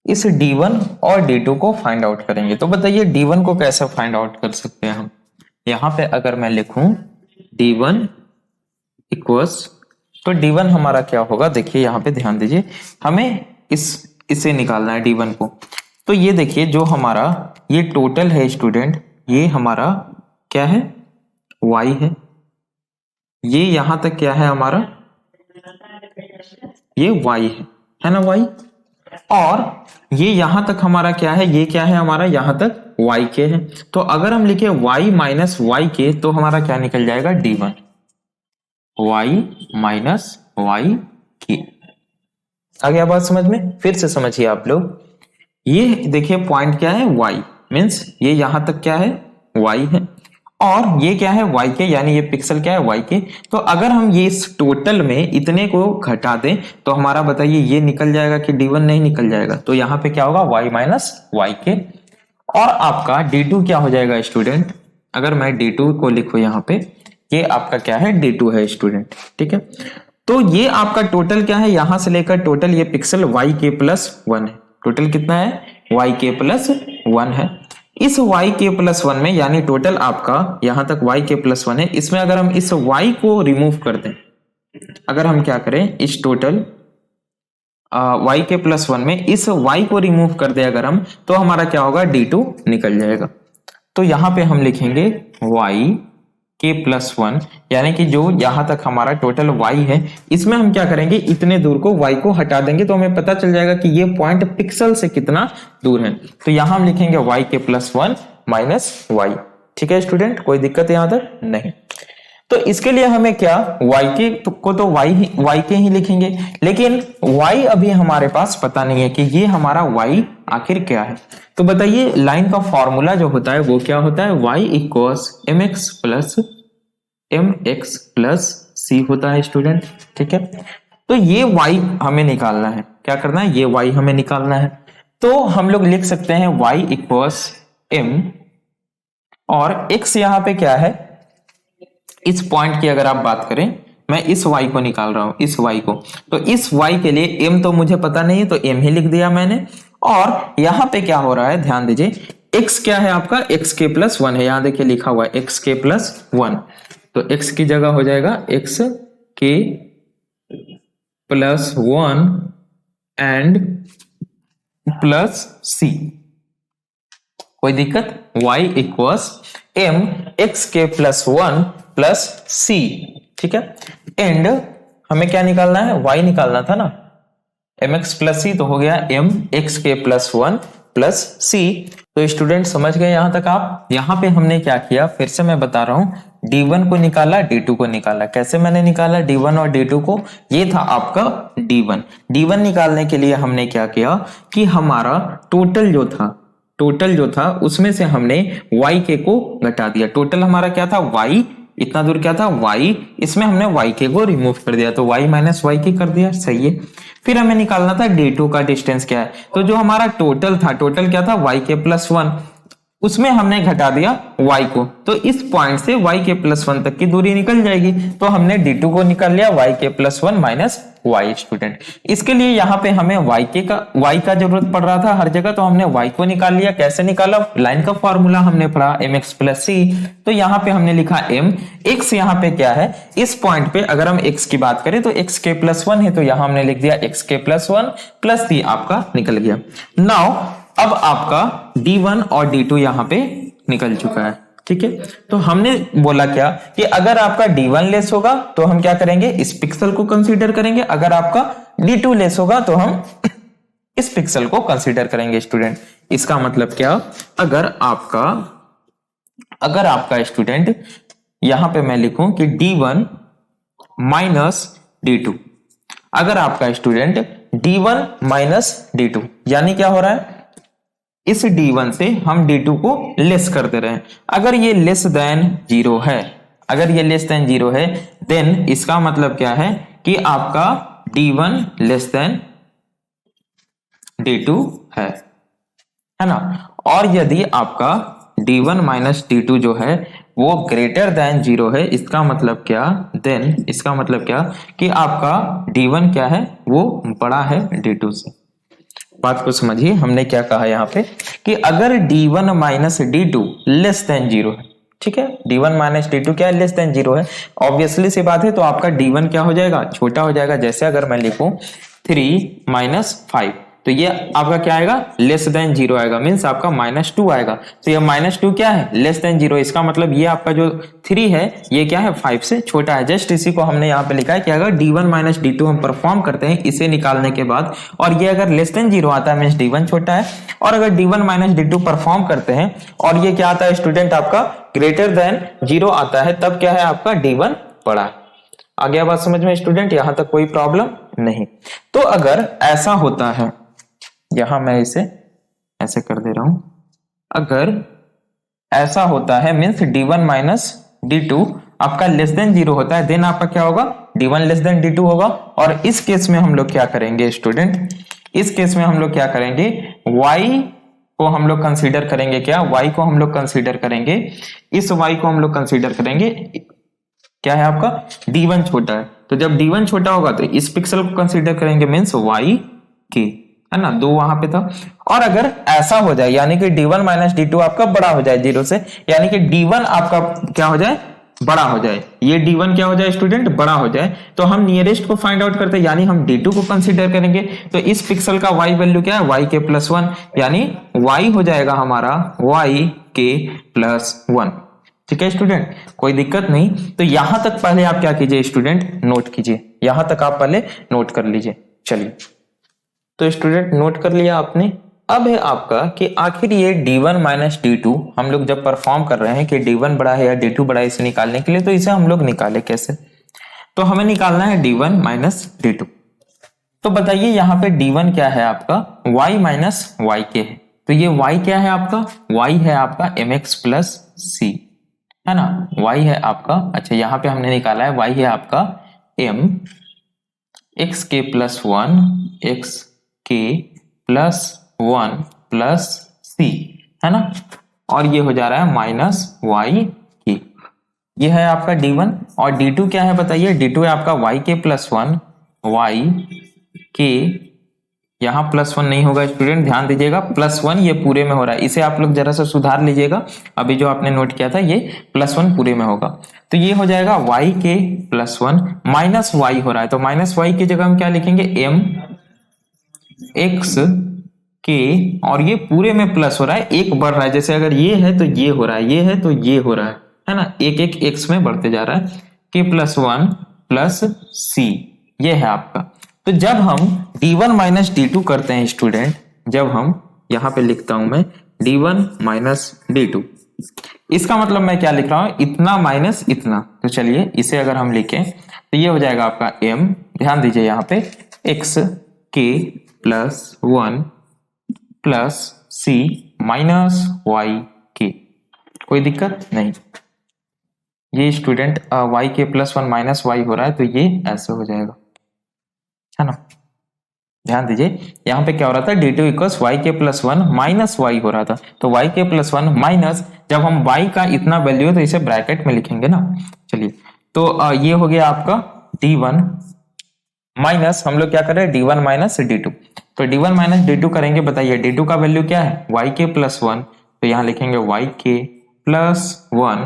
इस d1 और d2 को फाइंड आउट करेंगे। तो बताइए d1 को कैसे फाइंड आउट कर सकते हैं हम। यहां पे अगर मैं लिखूं d1 इक्वल्स, तो d1 हमारा क्या होगा, देखिए यहां पे ध्यान दीजिए, हमें इसे निकालना है d1 को। तो ये देखिए जो हमारा ये टोटल है स्टूडेंट, ये हमारा क्या है, y है। ये यहां तक क्या है हमारा, ये y है ना, y। और ये यहां तक हमारा क्या है, ये क्या है हमारा, यहां तक yk है। तो अगर हम लिखे y माइनस yk तो हमारा क्या निकल जाएगा, d1 y माइनस yk। आ गया बात समझ में, फिर से समझिए आप लोग। ये देखिए पॉइंट क्या है, y मीन्स ये यहां तक क्या है, y है, और ये क्या है yk, यानी ये पिक्सल क्या है, yk। तो अगर हम ये इस टोटल में इतने को घटा दें तो हमारा बताइए ये निकल जाएगा कि d1 नहीं निकल जाएगा। तो यहाँ पे क्या होगा, y माइनस yk, और आपका d2 क्या हो जाएगा स्टूडेंट। अगर मैं d2 को लिखूं यहाँ पे, ये आपका क्या है, d2 है स्टूडेंट। ठीक है, तो ये आपका टोटल क्या है, यहां से लेकर टोटल ये पिक्सल yk +1 है। टोटल कितना है, yk +1 1 है। इस yk+1 में यानी टोटल आपका यहां तक yk+1 है, इसमें अगर हम इस y को रिमूव कर दें, अगर हम क्या करें इस टोटल yk+1 में इस y को रिमूव कर दे अगर हम, तो हमारा क्या होगा d2 निकल जाएगा। तो यहां पे हम लिखेंगे yk+1 यानी कि जो यहां तक हमारा टोटल y है, इसमें हम क्या करेंगे इतने दूर को y को हटा देंगे तो हमें पता चल जाएगा कि ये पॉइंट पिक्सल से कितना दूर है। तो यहां हम लिखेंगे yk+1 माइनस y। ठीक है स्टूडेंट, कोई दिक्कत यहां तक नहीं। तो इसके लिए हमें क्या yk को तो yk ही लिखेंगे, लेकिन y अभी हमारे पास पता नहीं है कि ये हमारा y आखिर क्या है। तो बताइए लाइन का फॉर्मूला जो होता है वो क्या होता है, y = mx प्लस c होता है स्टूडेंट। ठीक है, तो ये y हमें निकालना है, क्या करना है ये y हमें निकालना है। तो हम लोग लिख सकते हैं y = m और x यहां पे क्या है, इस पॉइंट की अगर आप बात करें, मैं इस y को निकाल रहा हूं, इस y को, तो इस y के लिए m तो मुझे पता नहीं तो m ही लिख दिया मैंने। और यहां पे क्या हो रहा है ध्यान दीजिए, x क्या है आपका xk+1 है, यहां देखिए लिखा हुआ है xk+1, तो x की जगह हो जाएगा xk+1 एंड प्लस c। कोई दिक्कत, y = mxk+1 प्लस c। ठीक है, एंड हमें क्या निकालना है, y निकालना था ना, mx प्लस c तो हो गया mxk+1 प्लस c। तो स्टूडेंट समझ गए यहां तक आप। यहां पे हमने क्या किया, फिर से मैं बता रहा हूं, d1 को निकाला d2 को निकाला। कैसे मैंने निकाला d1 और d2 को, ये था आपका d1 निकालने के लिए हमने क्या किया कि हमारा टोटल जो था उसमें से हमने yk को घटा दिया। टोटल हमारा क्या था y, इतना दूर क्या था y, इसमें हमने yk को रिमूव कर दिया तो y - yk कर दिया, सही है। फिर हमें निकालना था d2 का डिस्टेंस क्या है, तो जो हमारा टोटल था, टोटल क्या था yk+1, उसमें हमने घटा दिया y को, तो इस पॉइंट से yk+1 तक की दूरी निकल जाएगी। तो हमने d2 को निकाल लिया yk+1 माइनस y स्टूडेंट। इसके लिए यहाँ पे हमें y का जरूरत पड़ रहा था हर जगह, तो हमने y को निकाल लिया। कैसे निकाला, लाइन का फॉर्मूला हमने पढ़ा mx प्लस c, तो यहाँ पे हमने लिखा m, x यहाँ पे क्या है, इस पॉइंट पे अगर हम x की बात करें तो xk+1 है, तो यहाँ हमने लिख दिया xk+1 प्लस c आपका निकल गया। नाउ अब आपका d1 और d2 यहाँ पे निकल चुका है। ठीक है, तो हमने बोला क्या कि अगर आपका d1 लेस होगा तो हम क्या करेंगे, इस पिक्सल को कंसीडर करेंगे, अगर आपका d2 लेस होगा तो हम इस पिक्सल को कंसीडर करेंगे स्टूडेंट। इसका मतलब क्या, अगर आपका स्टूडेंट यहां पे मैं लिखूं कि d1 माइनस d2, अगर आपका स्टूडेंट d1 माइनस d2 यानी क्या हो रहा है, इस d1 से हम d2 को लेस करते रहे। अगर ये लेस देन 0 है, अगर ये लेस देन 0 है, देन इसका मतलब क्या है कि आपका d1 लेस देन d2 है ना। और यदि आपका d1 माइनस d2 जो है वो ग्रेटर देन 0 है, इसका मतलब क्या, देन इसका मतलब क्या कि आपका d1 क्या है, वो बड़ा है d2 से। बात को समझिए, हमने क्या कहा यहाँ पे कि अगर d1 minus d2 less than 0 है, ठीक है, d1 माइनस d2 क्या है, लेस देन 0 है, ऑब्वियसली सी बात है, तो आपका d1 क्या हो जाएगा, छोटा हो जाएगा। जैसे अगर मैं लिखूं 3 - 5, तो ये आपका क्या आएगा, लेस देन 0 आएगा, मीन्स आपका -2 आएगा। तो ये -2 क्या है, लेस देन 0, इसका मतलब ये आपका जो 3 है ये क्या है, 5 से छोटा है। जस्ट इसी को हमने यहाँ पे लिखा है कि अगर d1 माइनस d2 हम परफॉर्म करते हैं इसे निकालने के बाद, और ये अगर लेस देन 0 आता है मीन्स d1 छोटा है, और अगर d1 माइनस d2 परफॉर्म करते हैं और ये क्या आता है स्टूडेंट, आपका ग्रेटर देन 0 आता है, तब क्या है आपका d1 बड़ा है। आ गया बात समझ में स्टूडेंट, यहां तक कोई प्रॉब्लम नहीं। तो अगर ऐसा होता है, यहां मैं इसे ऐसे कर दे रहा हूं, अगर ऐसा होता है मीन्स d1 माइनस d2 आपका लेस देन 0 होता है, देन आपका क्या होगा, d1 लेस देन d2 होगा। और इस केस में हम लोग क्या करेंगे स्टूडेंट, इस केस में हम लोग क्या करेंगे, y को हम लोग कंसीडर करेंगे, क्या y को हम लोग कंसीडर करेंगे, इस y को हम लोग कंसीडर करेंगे, क्या है आपका d1 छोटा है, तो जब d1 छोटा होगा तो इस पिक्सल को कंसीडर करेंगे मीन्स y k, है ना, 2 वहां पे था। और अगर ऐसा हो जाए यानी कि d1 माइनस d2 आपका बड़ा हो जाए 0 से, यानी कि d1 आपका क्या हो जाए, बड़ा हो जाए, ये d1 क्या हो जाए स्टूडेंट, बड़ा हो जाए, तो हम नियरेस्ट को फाइंड आउट करते हैं, यानी हम d2 को कंसीडर करेंगे। तो इस पिक्सल का y वैल्यू क्या है, yk+1, यानी y हो जाएगा हमारा yk+1। ठीक है स्टूडेंट, कोई दिक्कत नहीं। तो यहां तक पहले आप क्या कीजिए स्टूडेंट, नोट कीजिए, यहां तक आप पहले नोट कर लीजिए। चलिए, तो स्टूडेंट नोट कर लिया आपने। अब है आपका कि आखिर ये d1 माइनस d2 हम लोग जब परफॉर्म कर रहे हैं कि d1 बड़ा है या d2 बड़ा है इसे निकालने के लिए, तो इसे हम लोग निकाले कैसे, तो हमें निकालना है d1 माइनस d2। तो बताइए यहाँ पे d1 क्या है आपका, y माइनस yk है, तो ये y क्या है आपका, y है आपका mx प्लस c, है ना, y है आपका, अच्छा यहाँ पे हमने निकाला है y है आपका m एक्स के प्लस 1 एक्स के प्लस 1 प्लस सी, है ना, और ये हो जा रहा है माइनस वाई के। ये है आपका d1। और d2 क्या है बताइए, d2 है आपका y के प्लस 1 y के, यहाँ प्लस 1 नहीं होगा स्टूडेंट, ध्यान दीजिएगा, प्लस 1 ये पूरे में हो रहा है, इसे आप लोग जरा सा सुधार लीजिएगा, अभी जो आपने नोट किया था ये प्लस 1 पूरे में होगा, तो ये हो जाएगा y के प्लस 1 माइनस वाई हो रहा है, तो माइनस वाई की जगह हम क्या लिखेंगे, m x के, और ये पूरे में प्लस हो रहा है, एक बढ़ रहा है, जैसे अगर ये है तो ये हो रहा है, ये है तो ये हो रहा है ना, एक एक x में बढ़ते जा रहा है, k प्लस 1 प्लस सी, ये है आपका। तो जब हम d1 माइनस d2 करते हैं स्टूडेंट, जब हम यहां पे लिखता हूं मैं d1 माइनस d2, इसका मतलब मैं क्या लिख रहा हूं, इतना माइनस इतना, तो चलिए इसे अगर हम लिखें तो ये हो जाएगा आपका m, ध्यान दीजिए यहाँ पे x k प्लस 1 प्लस सी माइनस वाई के, कोई दिक्कत नहीं। ये स्टूडेंट y के प्लस 1 माइनस वाई हो रहा है, तो ये ऐसे हो जाएगा, है ना, ध्यान दीजिए यहाँ पे क्या हो रहा था, d2 इक्वल्स वाई के प्लस 1 माइनस वाई हो रहा था, तो y के प्लस 1 माइनस, जब हम y का इतना वैल्यू है तो इसे ब्रैकेट में लिखेंगे ना। चलिए, तो ये हो गया आपका d1 माइनस, हम लोग क्या कर रहे हैं, d1 माइनस d2, तो d1 माइनस d2 करेंगे, बताइए d2 का वैल्यू क्या है, y के प्लस 1, तो यहाँ लिखेंगे y के प्लस 1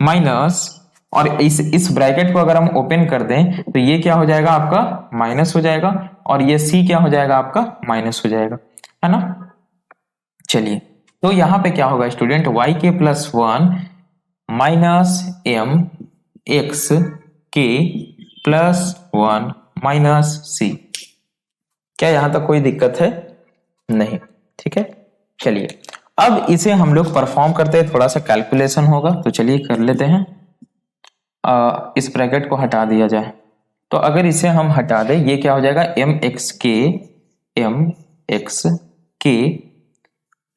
माइनस, और इस ब्रैकेट को अगर हम ओपन कर दें तो ये क्या हो जाएगा आपका, माइनस हो जाएगा, और ये c क्या हो जाएगा आपका, माइनस हो जाएगा, है ना। चलिए, तो यहाँ पे क्या होगा स्टूडेंट, y के प्लस 1 माइनस m x के प्लस 1 माइनस सी, क्या यहां तक कोई दिक्कत है, नहीं, ठीक है। चलिए, अब इसे हम लोग परफॉर्म करते हैं, थोड़ा सा कैलकुलेशन होगा, तो चलिए कर लेते हैं। इस ब्रैकेट को हटा दिया जाए, तो अगर इसे हम हटा दें, ये क्या हो जाएगा, एम एक्स के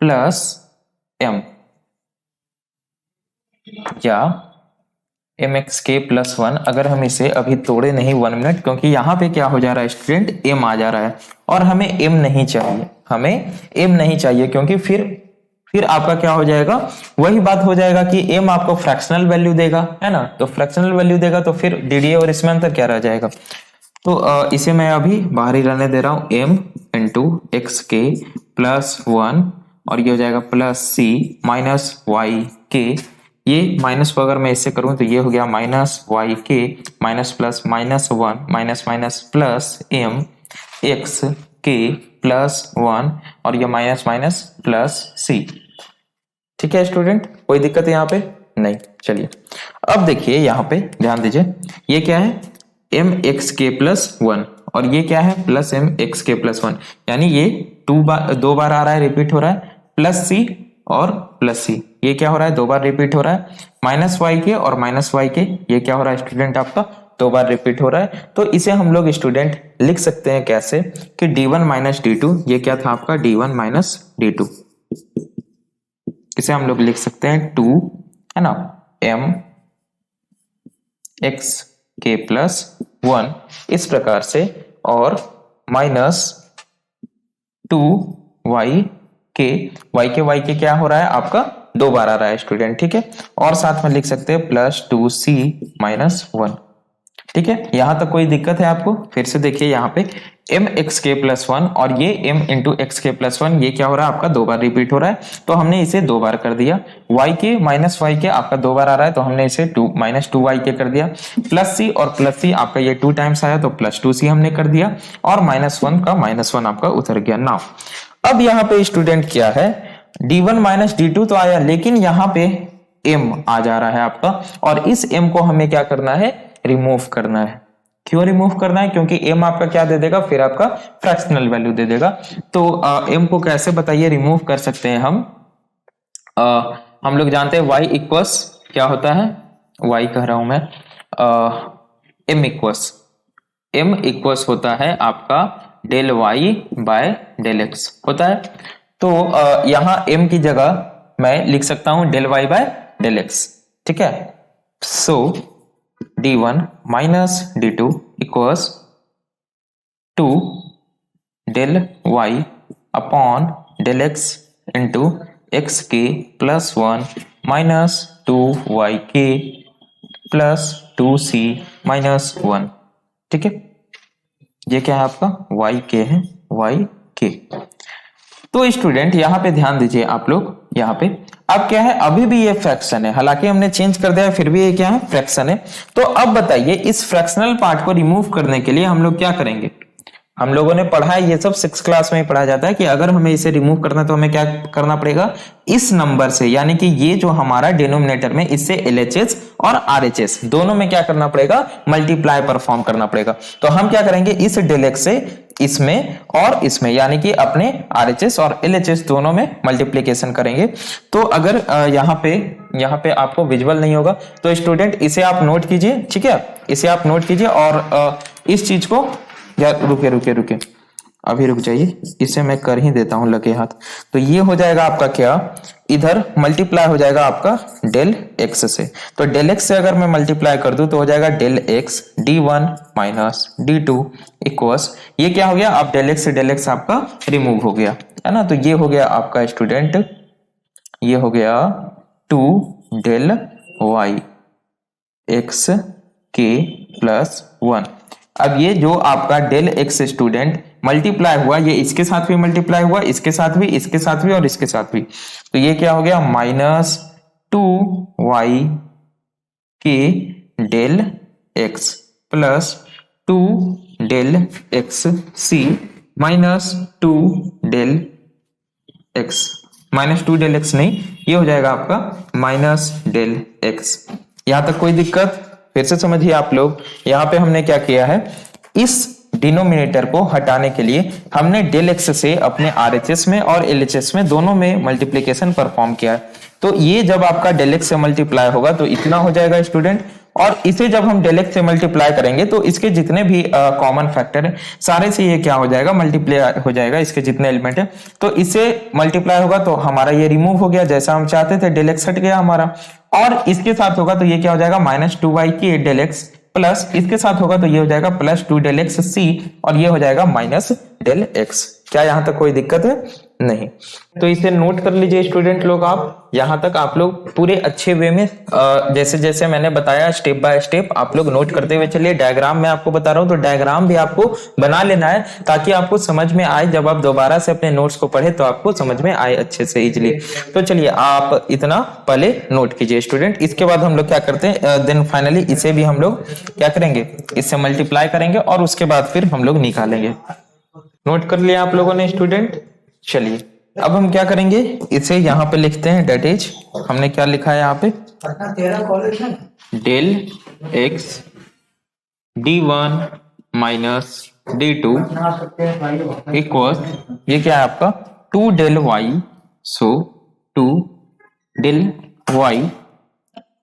प्लस m, या एम एक्स के प्लस 1, अगर हम इसे अभी तोड़े नहीं 1 मिनट, क्योंकि यहाँ पे क्या हो जा रहा है स्टूडेंट, m आ जा रहा है, और हमें m नहीं चाहिए, हमें m नहीं चाहिए, क्योंकि फिर आपका क्या हो जाएगा, वही बात हो जाएगा कि m आपको फ्रैक्शनल वैल्यू देगा, है ना, तो फ्रैक्शनल वैल्यू देगा तो फिर ddA और इसमें अंतर क्या रह जाएगा, तो इसे मैं अभी बाहर ही रहने दे रहा हूं, m इंटू एक्स के प्लस 1, और ये हो जाएगा प्लस c माइनस वाई के, ये माइनस को अगर मैं इससे करूं तो ये हो गया माइनस वाई के minus plus minus 1 minus minus plus m x के प्लस 1, और ये माइनस माइनस प्लस c, ठीक है स्टूडेंट, कोई दिक्कत है यहाँ पे नहीं। चलिए, अब देखिए यहाँ पे ध्यान दीजिए, ये क्या है, m एक्स के प्लस 1, और ये क्या है, प्लस m एक्स के प्लस 1, यानी ये दो बार आ रहा है, रिपीट हो रहा है, प्लस c और प्लस c, ये क्या हो रहा है, 2 बार रिपीट हो रहा है, माइनस वाई के और माइनस वाई के, ये क्या हो रहा है स्टूडेंट आपका, 2 बार रिपीट हो रहा है। तो इसे हम लोग स्टूडेंट लिख सकते हैं कैसे, कि d1 माइनस d2, ये क्या था आपका, d1 माइनस d2, इसे हम लोग लिख सकते हैं 2, है ना, m एक्स के प्लस 1 इस प्रकार से, और माइनस 2 y के क्या हो रहा है आपका, 2 बार आ रहा है स्टूडेंट, ठीक है, और साथ में लिख सकते हैं प्लस 2c माइनस 1, ठीक है, यहां तक कोई दिक्कत है आपको, फिर से देखिए यहाँ पे एम एक्स के प्लस वन और ये एम इंटू एक्स के प्लस वन, ये क्या हो रहा है आपका 2 बार रिपीट हो रहा है, तो हमने इसे 2 बार कर दिया। वाई के माइनस वाई के आपका 2 बार आ रहा है, तो हमने इसे 2 माइनस 2y के कर दिया। प्लस सी और प्लस सी आपका ये 2 टाइम्स आया तो प्लस 2c हमने कर दिया, और -1 का -1 आपका उतर गया। नाउ अब यहाँ पे स्टूडेंट क्या है, d1 माइनस d2 तो आया, लेकिन यहाँ पे m आ जा रहा है आपका, और इस m को हमें क्या करना है, रिमूव करना है। क्यों रिमूव करना है, क्योंकि m आपका क्या दे देगा, फिर आपका फ्रैक्शनल वैल्यू दे देगा। तो m को कैसे बताइए रिमूव कर सकते हैं हम लोग जानते हैं y इक्वस क्या होता है, y कह रहा हूं मैं, m इक्वस होता है आपका del y by del x होता है। तो यहाँ m की जगह मैं लिख सकता हूं del y by del x, ठीक है। So d1 minus d2 equals 2 del y upon del x into x के प्लस 1 माइनस 2y के प्लस 2c माइनस 1, ठीक है। ये क्या है आपका y के है, y के। तो स्टूडेंट यहाँ पे ध्यान दीजिए आप लोग, यहाँ पे अब क्या है, अभी भी ये फ्रैक्शन है, हालांकि हमने चेंज कर दिया फिर भी ये क्या है, फ्रैक्शन है। तो अब बताइए इस फ्रैक्शनल पार्ट को रिमूव करने के लिए हम लोग क्या करेंगे। हम लोगों ने पढ़ा है, ये सब 6th क्लास में ही पढ़ा जाता है कि अगर हमें इसे रिमूव करना है तो हमें क्या करना पड़ेगा, इस नंबर से, यानी कि ये जो हमारा डिनोमिनेटर में, इससे LHS और RHS दोनों में क्या करना पड़ेगा, मल्टीप्लाई परफॉर्म करना पड़ेगा। तो हम क्या करेंगे, इस डेल एक्स से इसमें और इसमें, यानी कि अपने RHS और LHS दोनों में मल्टीप्लीकेशन करेंगे। तो अगर यहाँ पे आपको विजुअल नहीं होगा तो स्टूडेंट इसे आप नोट कीजिए, ठीक है, इसे आप नोट कीजिए। और इस चीज को यार रुके अभी रुक जाइए, इसे मैं कर ही देता हूं लगे हाथ। तो ये हो जाएगा आपका क्या, इधर मल्टीप्लाई हो जाएगा आपका डेल एक्स से। तो डेल एक्स से अगर मैं मल्टीप्लाई कर दूं तो हो जाएगा del x d1 minus d2 equals, ये क्या हो गया, अब डेल एक्स आपका रिमूव हो गया, है ना। तो ये हो गया आपका स्टूडेंट, ये हो गया 2 डेल y एक्स के प्लस 1। अब ये जो आपका डेल एक्स स्टूडेंट मल्टीप्लाई हुआ, ये इसके साथ भी मल्टीप्लाई हुआ, इसके साथ भी, इसके साथ भी और इसके साथ भी, तो ये क्या हो गया, -2y के del x plus 2 del x c minus 2 del x, -2 del x नहीं, ये हो जाएगा आपका माइनस डेल एक्स। यहां तक कोई दिक्कत, फिर से समझिए आप लोग। यहाँ पे हमने क्या किया है, इस डिनोमिनेटर को हटाने के लिए हमने डेल एक्स से अपने RHS में और LHS में दोनों में मल्टीप्लीकेशन परफॉर्म किया है। तो ये जब आपका डेल एक्स से मल्टीप्लाई होगा तो इतना हो जाएगा स्टूडेंट, और इसे जब हम डेल एक्स से मल्टीप्लाई करेंगे तो इसके जितने भी कॉमन फैक्टर है सारे से ये क्या हो जाएगा, मल्टीप्लाई हो जाएगा, इसके जितने एलिमेंट है। तो इसे मल्टीप्लाई होगा तो हमारा ये रिमूव हो गया, जैसा हम चाहते थे, डेल एक्स हट गया हमारा। और इसके साथ होगा तो ये क्या हो जाएगा, -2y के डेल एक्स प्लस, इसके साथ होगा तो ये हो जाएगा +2 डेल एक्स सी, और ये हो जाएगा माइनस डेल एक्स। क्या यहां तक कोई दिक्कत है, नहीं। तो इसे नोट कर लीजिए स्टूडेंट लोग, आप यहां तक आप लोग पूरे अच्छे वे में जैसे जैसे मैंने बताया स्टेप बाय स्टेप आप लोग नोट करते हुए चलिए। डायग्राम में आपको बता रहा हूं तो डायग्राम भी आपको बना लेना है ताकि आपको समझ में आए, जब आप दोबारा से अपने नोट्स को पढ़े तो आपको समझ में आए अच्छे से इजिली। तो चलिए आप इतना पहले नोट कीजिए स्टूडेंट। इसके बाद हम लोग क्या करते हैं, देन फाइनली इसे भी हम लोग क्या करेंगे, इससे मल्टीप्लाई करेंगे और उसके बाद फिर हम लोग निकालेंगे। नोट कर लिया आप लोगों ने स्टूडेंट। चलिए अब हम क्या करेंगे, इसे यहाँ पे लिखते हैं, डेट इज, हमने क्या लिखा है यहाँ पे, del x d1 minus d2 equal, ये क्या है आपका 2 डेल y, सो 2 डेल y,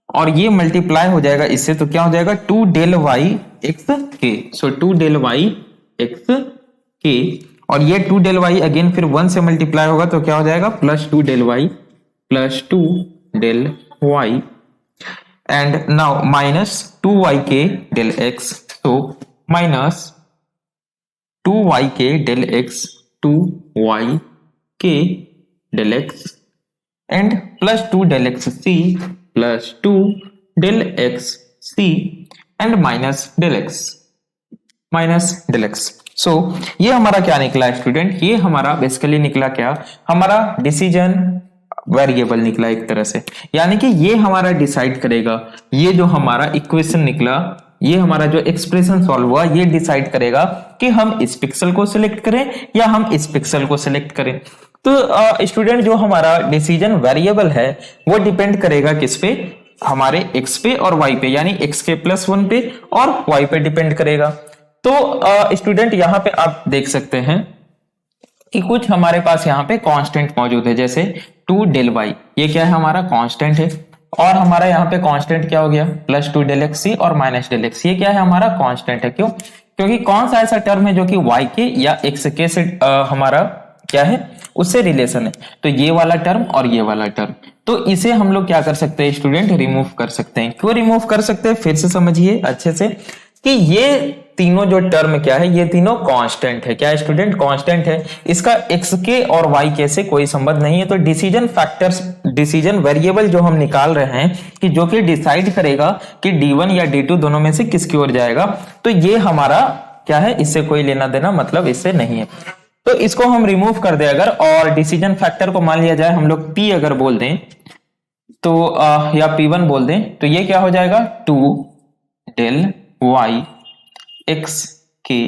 और ये मल्टीप्लाई हो जाएगा इससे, तो क्या हो जाएगा 2 डेल y एक्स के, सो 2 डेल y एक्स के, और ये 2 डेल y अगेन फिर 1 से मल्टीप्लाई होगा तो क्या हो जाएगा +2 del y plus 2 del y, and now -2y के डेल x, तो -2y के डेल x 2y के del x and +2 del x c plus 2 del x c and minus del x ये हमारा क्या निकला स्टूडेंट, ये हमारा बेसिकली निकला क्या, हमारा डिसीजन वेरिएबल निकला एक तरह से, यानी कि ये हमारा डिसाइड करेगा, ये जो हमारा इक्वेशन निकला, ये हमारा जो एक्सप्रेशन सॉल्व हुआ, ये डिसाइड करेगा कि हम इस पिक्सल को सिलेक्ट करें या हम इस पिक्सल को सिलेक्ट करें। तो स्टूडेंट जो हमारा डिसीजन वेरिएबल है वो डिपेंड करेगा किस पे, हमारे x पे और y पे, यानी x के +1 पे और y पे डिपेंड करेगा। तो स्टूडेंट यहाँ पे आप देख सकते हैं कि कुछ हमारे पास यहाँ पे कांस्टेंट मौजूद है, जैसे 2 del y, ये क्या है हमारा कांस्टेंट है, और हमारा यहाँ पे कांस्टेंट क्या हो गया +2 del x और -del x, ये क्या है हमारा कांस्टेंट है। क्यों? क्योंकि कौन सा ऐसा टर्म है जो कि y के या x के से हमारा क्या है उससे रिलेशन है, तो ये वाला टर्म और ये वाला टर्म, तो इसे हम लोग क्या कर सकते हैं स्टूडेंट, रिमूव कर सकते हैं। क्यों रिमूव कर सकते हैं, फिर से समझिए अच्छे से कि ये तीनों जो टर्म क्या है, ये तीनों कांस्टेंट है। क्या है स्टूडेंट, कांस्टेंट है, इसका x के और y के से कोई संबंध नहीं है। तो डिसीजन फैक्टर्स, डिसीजन वेरिएबल जो हम निकाल रहे हैं कि जो कि डिसाइड करेगा कि d1 या d2 दोनों में से किसकी ओर जाएगा, तो ये हमारा क्या है, इससे कोई लेना देना मतलब इससे नहीं है। तो इसको हम रिमूव कर दे अगर, और डिसीजन फैक्टर को मान लिया जाए हम लोग p अगर बोल दें तो या p1 बोल दें, तो ये क्या हो जाएगा 2 del y x k,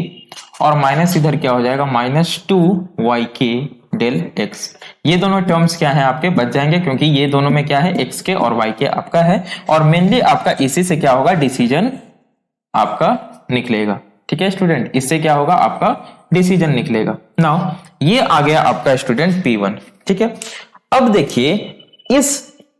और माइनस इधर क्या हो जाएगा -2 y k del x। ये दोनों टर्म्स क्या है आपके बच जाएंगे, क्योंकि ये दोनों में क्या है x के और y के आपका है, और मेनली आपका इसी से क्या होगा, डिसीजन आपका निकलेगा। ठीक है स्टूडेंट, इससे क्या होगा आपका डिसीजन निकलेगा। नाउ ये आ गया आपका स्टूडेंट P1। ठीक है, अब देखिए इस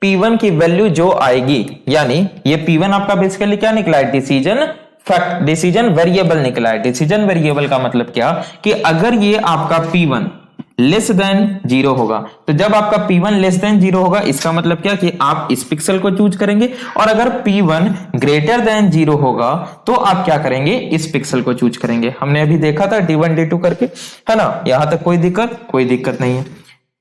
P1 की वैल्यू जो आएगी, यानी ये P1 आपका बेसिकली क्या निकला है, डिसीजन फैक्ट, डिसीजन वेरिएबल निकला है। डिसीजन वेरिएबल का मतलब क्या कि अगर ये आपका P1 लेस देन 0 होगा, तो जब आपका P1 लेस देन 0 होगा इसका मतलब क्या कि आप इस पिक्सल को चूज करेंगे, और अगर P1 ग्रेटर देन 0 होगा तो आप क्या करेंगे, इस पिक्सल को चूज करेंगे। हमने अभी देखा था D1 D2 करके, है ना, यहां तक कोई दिक्कत नहीं है।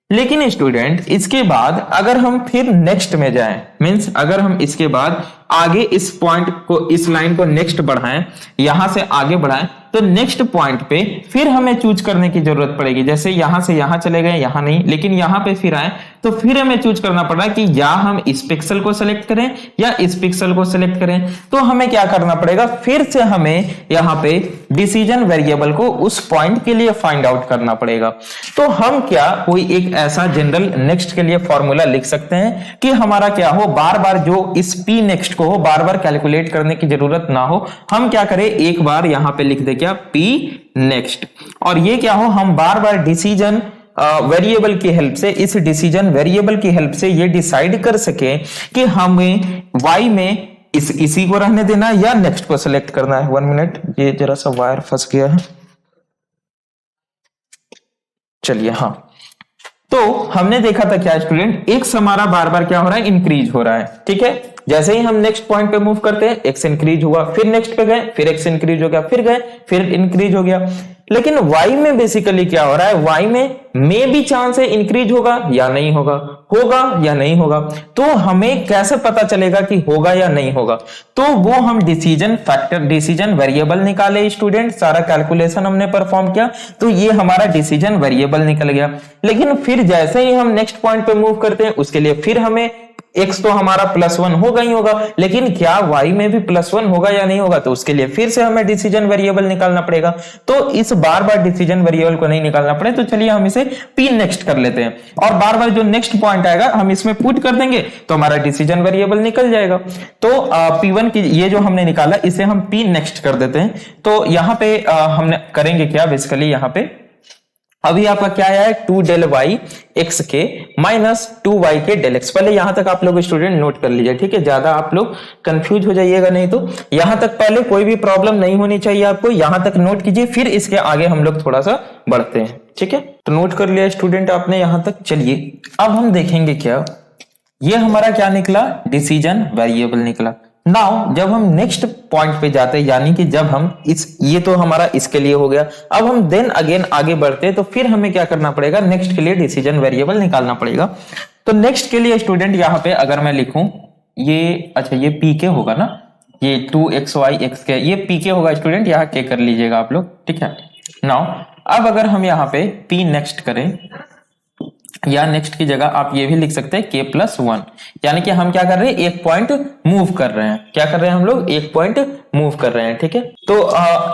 लेकिन स्टूडेंट इसके बाद अगर हम फिर नेक्स्ट में जाएं, मींस अगर हम इसके बाद आगे इस पॉइंट को, इस लाइन को नेक्स्ट बढ़ाएं, यहां से आगे बढ़ाएं, तो नेक्स्ट पॉइंट पे फिर हमें चूज करने की जरूरत पड़ेगी। जैसे यहां से यहां चले गए, यहां नहीं, लेकिन यहां पे फिर आए तो फिर हमें चूज करना पड़ा कि या हम इस पिक्सल को सिलेक्ट करें या इस पिक्सल को सिलेक्ट करें। तो हमें क्या करना पड़ेगा, फिर से हमें यहां पे डिसीजन वेरिएबल को उस पॉइंट के लिए फाइंड आउट करना पड़ेगा। तो हम क्या कोई एक ऐसा जनरल नेक्स्ट के लिए फॉर्मूला लिख सकते हैं कि हमारा क्या हो, बार बार जो इस पी नेक्स्ट को हो बार बार कैलकुलेट करने की जरूरत ना हो। हम क्या करें, एक बार यहां पे लिख दे क्या, पी नेक्स्ट, और ये क्या हो, हम बार बार डिसीजन वेरिएबल की हेल्प से, इस डिसीजन वेरिएबल की हेल्प से ये डिसाइड कर सके कि हमें y में इसी को रहने देना है या नेक्स्ट को सिलेक्ट करना है। 1 मिनट, ये जरा सा वायर फंस गया है। चलिए, हाँ, तो हमने देखा था क्या स्टूडेंट, एक्स हमारा बार बार क्या हो रहा है, इंक्रीज हो रहा है। ठीक है, जैसे ही हम नेक्स्ट पॉइंट पे मूव करते हैं एक्स इंक्रीज हुआ, फिर नेक्स्ट पे गए, फिर एक्स इंक्रीज हो गया, फिर गए, फिर इंक्रीज हो गया। लेकिन y में बेसिकली क्या हो रहा है, y में भी चांस है इंक्रीज होगा या नहीं होगा, होगा या नहीं होगा। तो हमें कैसे पता चलेगा कि होगा या नहीं होगा, तो वो हम डिसीजन फैक्टर, डिसीजन वेरिएबल निकाले स्टूडेंट, सारा कैलकुलेशन हमने परफॉर्म किया, तो ये हमारा डिसीजन वेरिएबल निकल गया। लेकिन फिर जैसे ही हम नेक्स्ट पॉइंट पे मूव करते हैं उसके लिए फिर हमें x तो हमारा +1 होगा ही होगा, लेकिन क्या y में भी +1 होगा या नहीं होगा, तो उसके लिए फिर से हमें डिसीजन वेरिएबल निकालना पड़ेगा। तो इस बार बार डिसीजन वेरिएबल को नहीं निकालना पड़े, तो चलिए हम इसे p नेक्स्ट कर लेते हैं, और बार बार जो नेक्स्ट पॉइंट आएगा हम इसमें पुट कर देंगे तो हमारा डिसीजन वेरिएबल निकल जाएगा। तो p1 की ये जो हमने निकाला इसे हम p नेक्स्ट कर देते हैं। तो यहाँ पे हमने करेंगे क्या, बेसिकली यहाँ पे अभी आपका क्या आया है, 2 del y x के -2y के del x। पहले यहां तक आप लोग स्टूडेंट नोट कर लीजिए, ठीक है, ज्यादा आप लोग कंफ्यूज हो जाइएगा नहीं, तो यहां तक पहले कोई भी प्रॉब्लम नहीं होनी चाहिए आपको, यहां तक नोट कीजिए, फिर इसके आगे हम लोग थोड़ा सा बढ़ते हैं। ठीक है, तो नोट कर लिया स्टूडेंट आपने यहां तक। चलिए अब हम देखेंगे क्या, ये हमारा क्या निकला, डिसीजन वेरिएबल निकला। नाउ जब हम नेक्स्ट पॉइंट पे जाते हैं, यानी कि जब हम ये तो हमारा इसके लिए हो गया, अब हम देन अगेन आगे बढ़ते हैं, तो फिर हमें क्या करना पड़ेगा, नेक्स्ट के लिए डिसीजन वेरिएबल निकालना पड़ेगा। तो नेक्स्ट के लिए स्टूडेंट यहाँ पे अगर मैं लिखूं ये, अच्छा ये पी के होगा ना, ये 2xy x के, ये पी के होगा स्टूडेंट, यहाँ के कर लीजिएगा आप लोग। ठीक है, नाउ अब अगर हम यहाँ पे p नेक्स्ट करें, या नेक्स्ट की जगह आप ये भी लिख सकते हैं k+1, यानी कि हम क्या कर रहे हैं, एक पॉइंट मूव कर रहे हैं। क्या कर रहे हैं हम लोग, एक पॉइंट मूव कर रहे हैं, ठीक है। तो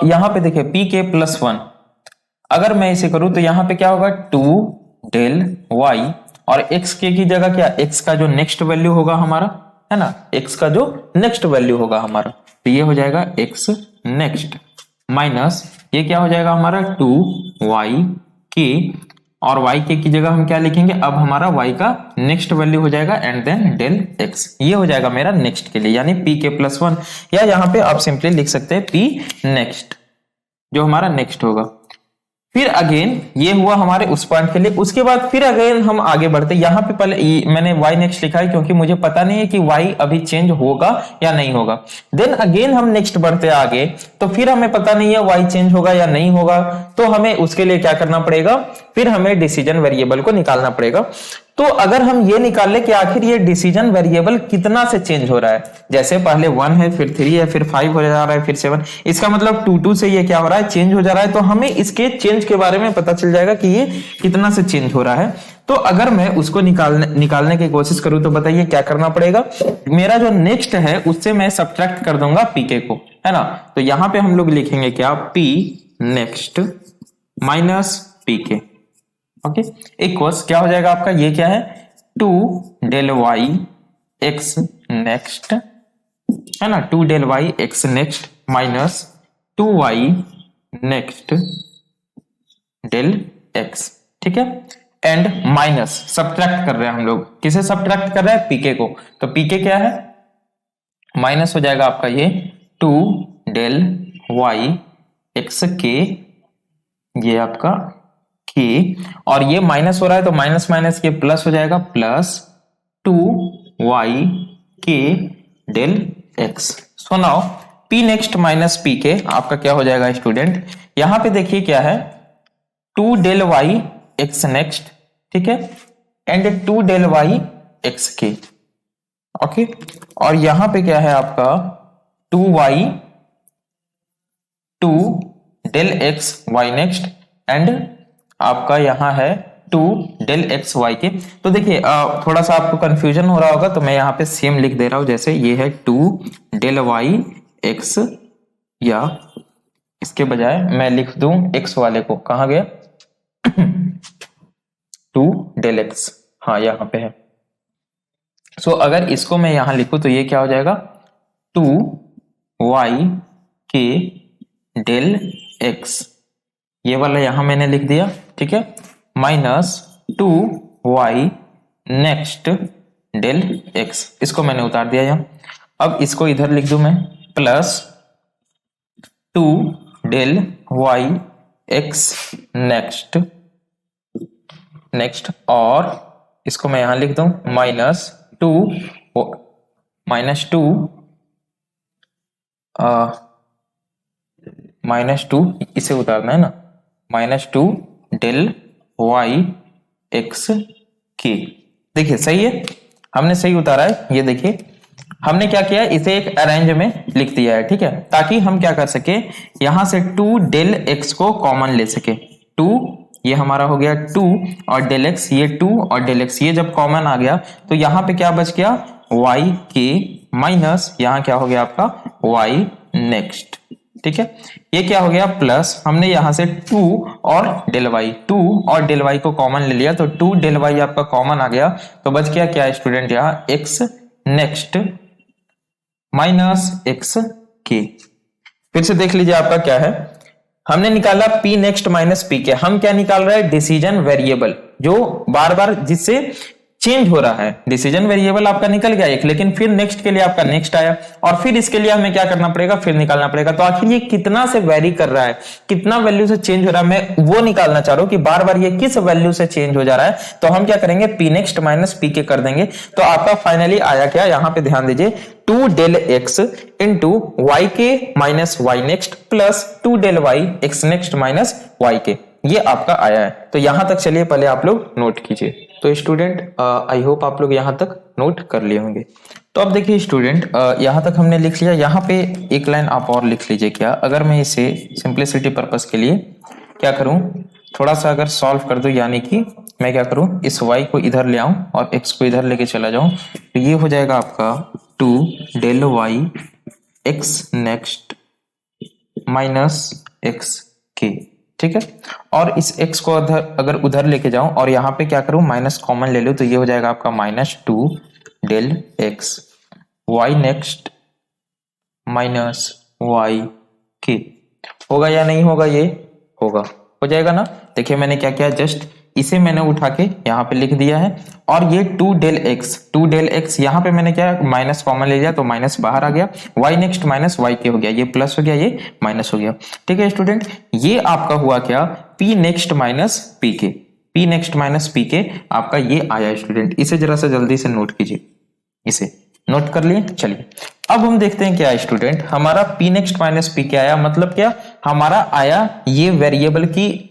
यहाँ पे देखिए pk+1, अगर मैं इसे करूं तो यहाँ पे क्या होगा 2 del y, और x के की जगह क्या, x का जो नेक्स्ट वैल्यू होगा हमारा, है ना, x का जो नेक्स्ट वैल्यू होगा हमारा, तो ये हो जाएगा x नेक्स्ट माइनस ये क्या हो जाएगा हमारा 2yk, और yk की जगह हम क्या लिखेंगे, अब हमारा y का नेक्स्ट वैल्यू हो जाएगा एंड देन डेल x। ये हो जाएगा मेरा नेक्स्ट के लिए, यानी pk+1, या यहाँ पे आप सिंपली लिख सकते हैं p नेक्स्ट, जो हमारा नेक्स्ट होगा। फिर अगेन ये हुआ हमारे उस पॉइंट के लिए, उसके बाद फिर अगेन हम आगे बढ़ते। यहाँ पे पहले मैंने y नेक्स्ट लिखा है क्योंकि मुझे पता नहीं है कि y अभी चेंज होगा या नहीं होगा। देन अगेन हम नेक्स्ट बढ़ते आगे, तो फिर हमें पता नहीं है y चेंज होगा या नहीं होगा, तो हमें उसके लिए क्या करना पड़ेगा, फिर हमें डिसीजन वेरिएबल को निकालना पड़ेगा। तो अगर हम ये निकाल ले कि आखिर ये डिसीजन वेरिएबल कितना से चेंज हो रहा है, जैसे पहले 1 है, फिर 3 है, फिर 5 हो जा रहा है, फिर 7, इसका मतलब 2 से ये क्या हो रहा है, चेंज हो जा रहा है। तो हमें इसके चेंज के बारे में पता चल जाएगा कि ये कितना से चेंज हो रहा है। तो अगर मैं उसको निकालने की कोशिश करूं तो बताइए क्या करना पड़ेगा। मेरा जो नेक्स्ट है उससे मैं सब्ट्रैक्ट कर दूंगा पीके को, है ना। तो यहां पे हम लोग लिखेंगे क्या, पी नेक्स्ट माइनस पीके, ओके। इक्वल्स क्या हो जाएगा आपका, ये क्या है 2 del y x नेक्स्ट, है ना, 2 del y x next minus 2y next del x, ठीक है। एंड माइनस सब्ट्रैक्ट कर रहे हैं हम लोग, किसे सब्ट्रैक्ट कर रहे हैं, पीके को। तो पीके क्या है, माइनस हो जाएगा आपका ये 2 del y x के, ये आपका k, और ये माइनस हो रहा है तो माइनस माइनस के प्लस हो जाएगा, plus 2y k del x। So now p next minus p के आपका क्या हो जाएगा स्टूडेंट, यहां पे देखिए क्या है 2 del y x नेक्स्ट, ठीक है, and 2 del y x k, okay. और यहां पे क्या है आपका 2 del x y next, and आपका यहां है 2 del x y के। तो देखिए थोड़ा सा आपको कंफ्यूजन हो रहा होगा, तो मैं यहां पे सेम लिख दे रहा हूं, जैसे ये है 2 del y x, या इसके बजाय मैं लिख दूं x वाले को, कहां गया 2 del x, हाँ यहां पे है। सो अगर इसको मैं यहां लिखूं तो ये क्या हो जाएगा 2y k del x, ये वाला यहां मैंने लिख दिया, ठीक है, minus 2y next del x, इसको मैंने उतार दिया यहां। अब इसको इधर लिख दूं मैं, plus 2 del y x next, और इसको मैं यहां लिख दूं माइनस 2 इसे उतारना है ना, -2 del y x k। देखिए सही है, हमने सही उतारा है। ये देखिए हमने क्या किया, इसे एक अरेंज में लिख दिया है, ठीक है, ताकि हम क्या कर सके, यहां से 2 del x को कॉमन ले सके। 2 ये हमारा हो गया 2, और del x ये 2 और del x ये जब कॉमन आ गया तो यहां पे क्या बच गया y k माइनस यहां क्या हो गया आपका y नेक्स्ट, ठीक है। ये क्या हो गया प्लस, हमने यहां से 2 और del y को कॉमन ले लिया, तो 2 del y आपका कॉमन आ गया, तो बच गया क्या स्टूडेंट यहां x next minus x k। फिर से देख लीजिए आपका क्या है, हमने निकाला p नेक्स्ट माइनस p के, हम क्या निकाल रहे हैं डिसीजन वेरिएबल, जो बार बार जिससे चेंज हो रहा है। डिसीजन वेरिएबल आपका निकल गया एक, लेकिन फिर नेक्स्ट के लिए आपका नेक्स्ट आया, और फिर इसके लिए हमें क्या करना पड़ेगा, फिर निकालना पड़ेगा। तो आखिर ये कितना से वेरी कर रहा है, कितना वैल्यू से चेंज हो रहा है, मैं वो निकालना चाह रहा हूं कि बार बार ये किस वैल्यू से चेंज हो जा रहा है। तो हम क्या करेंगे, p नेक्स्ट माइनस p के कर देंगे। तो आपका फाइनली आया क्या, यहां पे ध्यान दीजिए 2 del x इंटू y के minus y next plus 2 del y x next minus y के, ये आपका आया है। तो यहां तक चलिए पहले आप लोग नोट कीजिए। तो स्टूडेंट आई होप आप लोग यहां तक नोट कर लिए होंगे। तो अब देखिए स्टूडेंट यहां तक हमने लिख लिया, यहां पे एक लाइन आप और लिख लीजिए क्या, अगर मैं इसे सिंप्लिसिटी पर्पस के लिए क्या करूं, थोड़ा सा अगर सॉल्व कर दो, यानी कि मैं क्या करूं, इस y को इधर ले आऊं और x को इधर लेके चला जाऊं, तो ये हो जाएगा आपका 2 del y x next minus x के, ठीक है। और इस x को अगर उधर लेके जाऊं और यहाँ पे क्या करूं, माइनस कॉमन ले लो, तो ये हो जाएगा आपका -2 del x y next minus y के। होगा या नहीं होगा, ये होगा, हो जाएगा ना। देखिए मैंने क्या किया, जस्ट इसे मैंने उठा के यहाँ पे लिख दिया है, और ये 2 del x यहाँ पे मैंने क्या माइनस कॉमन ले लिया, तो माइनस बाहर आ गया, y नेक्स्ट माइनस y के हो गया, ये प्लस हो गया, ये माइनस हो गया, ठीक है स्टूडेंट। ये आपका हुआ क्या, p नेक्स्ट माइनस p के, p नेक्स्ट माइनस p के आपका ये आया स्टूडेंट। इसे जरा सा जल्दी से नोट कीजिए, इसे नोट कर लिए। चलिए अब हम देखते हैं क्या है स्टूडेंट, हमारा p नेक्स्ट माइनस p क्या आया, मतलब क्या हमारा आया, ये वेरिएबल की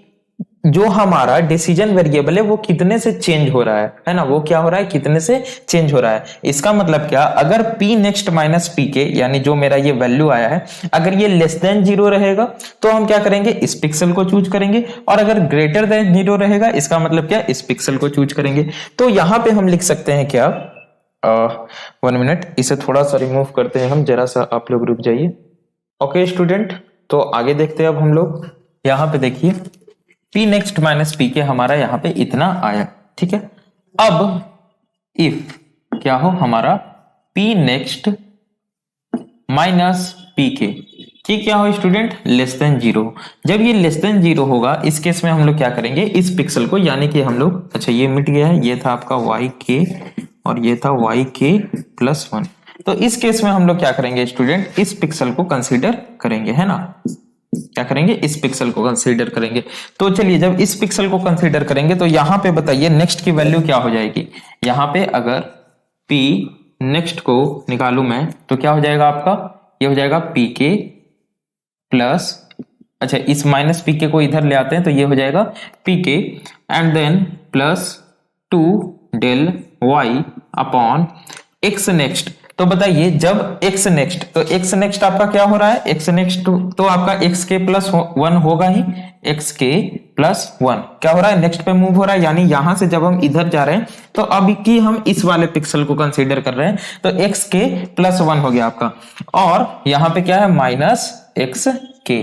जो हमारा डिसीजन वेरिएबल है वो कितने से चेंज हो रहा है ना, वो क्या हो रहा है, कितने से चेंज हो रहा है। इसका मतलब क्या, अगर p नेक्स्ट माइनस p के, यानी जो मेरा ये वैल्यू आया है, अगर ये लेस देन 0 रहेगा तो हम क्या करेंगे, इस पिक्सल को चूज करेंगे, और अगर ग्रेटर देन 0 रहेगा, इसका मतलब क्या, इस पिक्सल को चूज करेंगे। तो यहां पे हम लिख सकते हैं क्या, 1 मिनट, इसे थोड़ा सा रिमूव करते हैं हम, जरा सा आप लोग रुक जाइए। ओके स्टूडेंट, तो आगे देखते हैं अब हम लोग। यहाँ पे देखिए p नेक्स्ट माइनस p के हमारा यहाँ पे इतना आया, ठीक है। अब इफ क्या हो हमारा p नेक्स्ट माइनस p के, ये क्या हो स्टूडेंट, लेस देन 0। जब ये लेस देन 0 होगा, इस केस में हम लोग क्या करेंगे, इस पिक्सल को, यानी कि हम लोग, अच्छा ये मिट गया है, ये था आपका y के और ये था y के प्लस 1, तो इस केस में हम लोग क्या करेंगे स्टूडेंट, इस पिक्सल को कंसीडर करेंगे, है ना, क्या करेंगे, इस पिक्सल को कंसीडर करेंगे। तो चलिए जब इस पिक्सल को कंसीडर करेंगे तो यहां पे बताइए नेक्स्ट की वैल्यू क्या हो जाएगी। यहां पे अगर p नेक्स्ट को निकालू मैं, तो क्या हो जाएगा आपका, ये हो जाएगा p के प्लस, अच्छा इस माइनस p के को इधर ले आते हैं, तो ये हो जाएगा p के and then plus 2 del y upon x next. तो बताइए जब x नेक्स्ट, तो x नेक्स्ट आपका क्या हो रहा है, x नेक्स्ट तो आपका x के प्लस 1 होगा ही, x के प्लस 1 क्या हो रहा है, नेक्स्ट पे मूव हो रहा है, यानी यहां से जब हम इधर जा रहे हैं तो अब की हम इस वाले पिक्सल को कंसीडर कर रहे हैं, तो x के प्लस 1 हो गया आपका, और यहां पे क्या है माइनस x के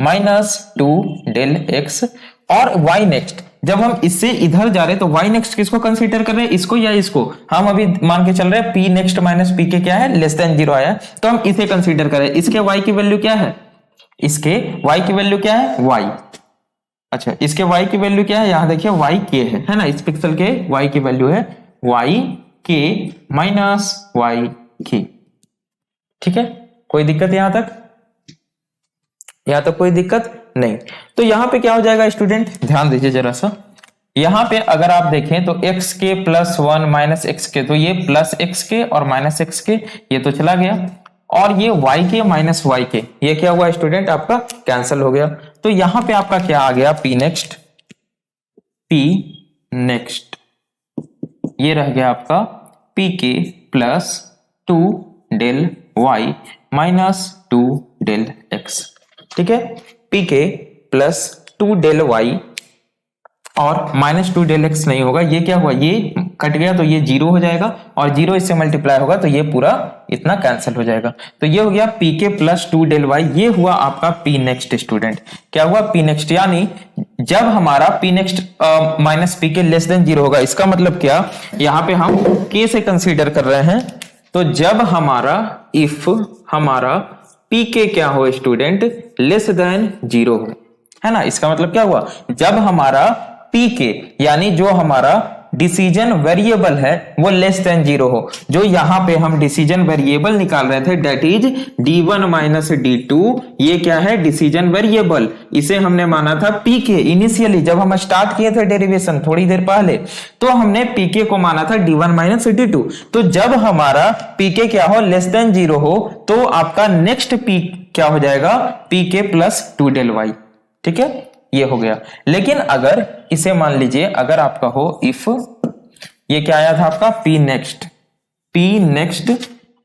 माइनस 2 del x, और y नेक्स्ट जब हम इससे इधर जा रहे हैं तो y नेक्स्ट किसको कंसीडर कर रहे हैं, इसको या इसको, हम अभी मान के चल रहे हैं p नेक्स्ट माइनस p के क्या है, लेस देन 0 आया, तो हम इसे कंसीडर करें। इसके y की वैल्यू क्या है, इसके y की वैल्यू क्या है, y, अच्छा इसके y की वैल्यू क्या है, यहां देखिए y के है ना, इस पिक्सल के y की वैल्यू है y के माइनस y के, ठीक है। कोई दिक्कत यहां तक, यहां तक कोई दिक्कत नहीं। तो यहां पे क्या हो जाएगा स्टूडेंट, ध्यान दीजिए जरा सा, यहां पे अगर आप देखें तो x के प्लस 1 माइनस x के, तो ये प्लस x के और माइनस x के ये तो चला गया, और ये y के माइनस y के ये क्या हुआ स्टूडेंट, आपका कैंसिल हो गया। तो यहां पे आपका क्या आ गया, p नेक्स्ट ये रह गया आपका p के plus 2 del y minus 2 del x, ठीक है। p के प्लस 2 del y और माइनस 2 del x नहीं होगा, ये क्या हुआ, ये कट गया तो ये 0 हो जाएगा, और 0 इससे मल्टीप्लाई होगा तो ये पूरा इतना कैंसिल हो जाएगा। तो ये हो गया p के प्लस 2 del y, ये हुआ आपका p नेक्स्ट स्टूडेंट। क्या हुआ p नेक्स्ट, यानी जब हमारा p next minus p k less than 0 होगा, इसका मतलब क्या, यहाँ पे हम k से कंसीडर कर रहे हैं, तो जब हमारा इफ हमारा p के क्या हो स्टूडेंट, लेस देन 0 हो, है ना, इसका मतलब क्या हुआ, जब हमारा p के यानी जो हमारा डिसीजन वेरिएबल है वो लेस देन 0 हो, जो यहां पे हम डिसीजन वेरिएबल निकाल रहे थे that is d1 minus d2, ये क्या है डिसीजन वेरिएबल, इसे हमने माना था p के इनिशियली जब हम स्टार्ट किए थे डेरिवेशन थोड़ी देर पहले, तो हमने p के को माना था d1 माइनस d2। तो जब हमारा p के क्या हो, लेस देन 0 हो, तो आपका नेक्स्ट p क्या हो जाएगा, p के प्लस 2 del y, ठीक है, ये हो गया। लेकिन अगर इसे मान लीजिए अगर आपका हो इफ ये क्या आया था आपका p नेक्स्ट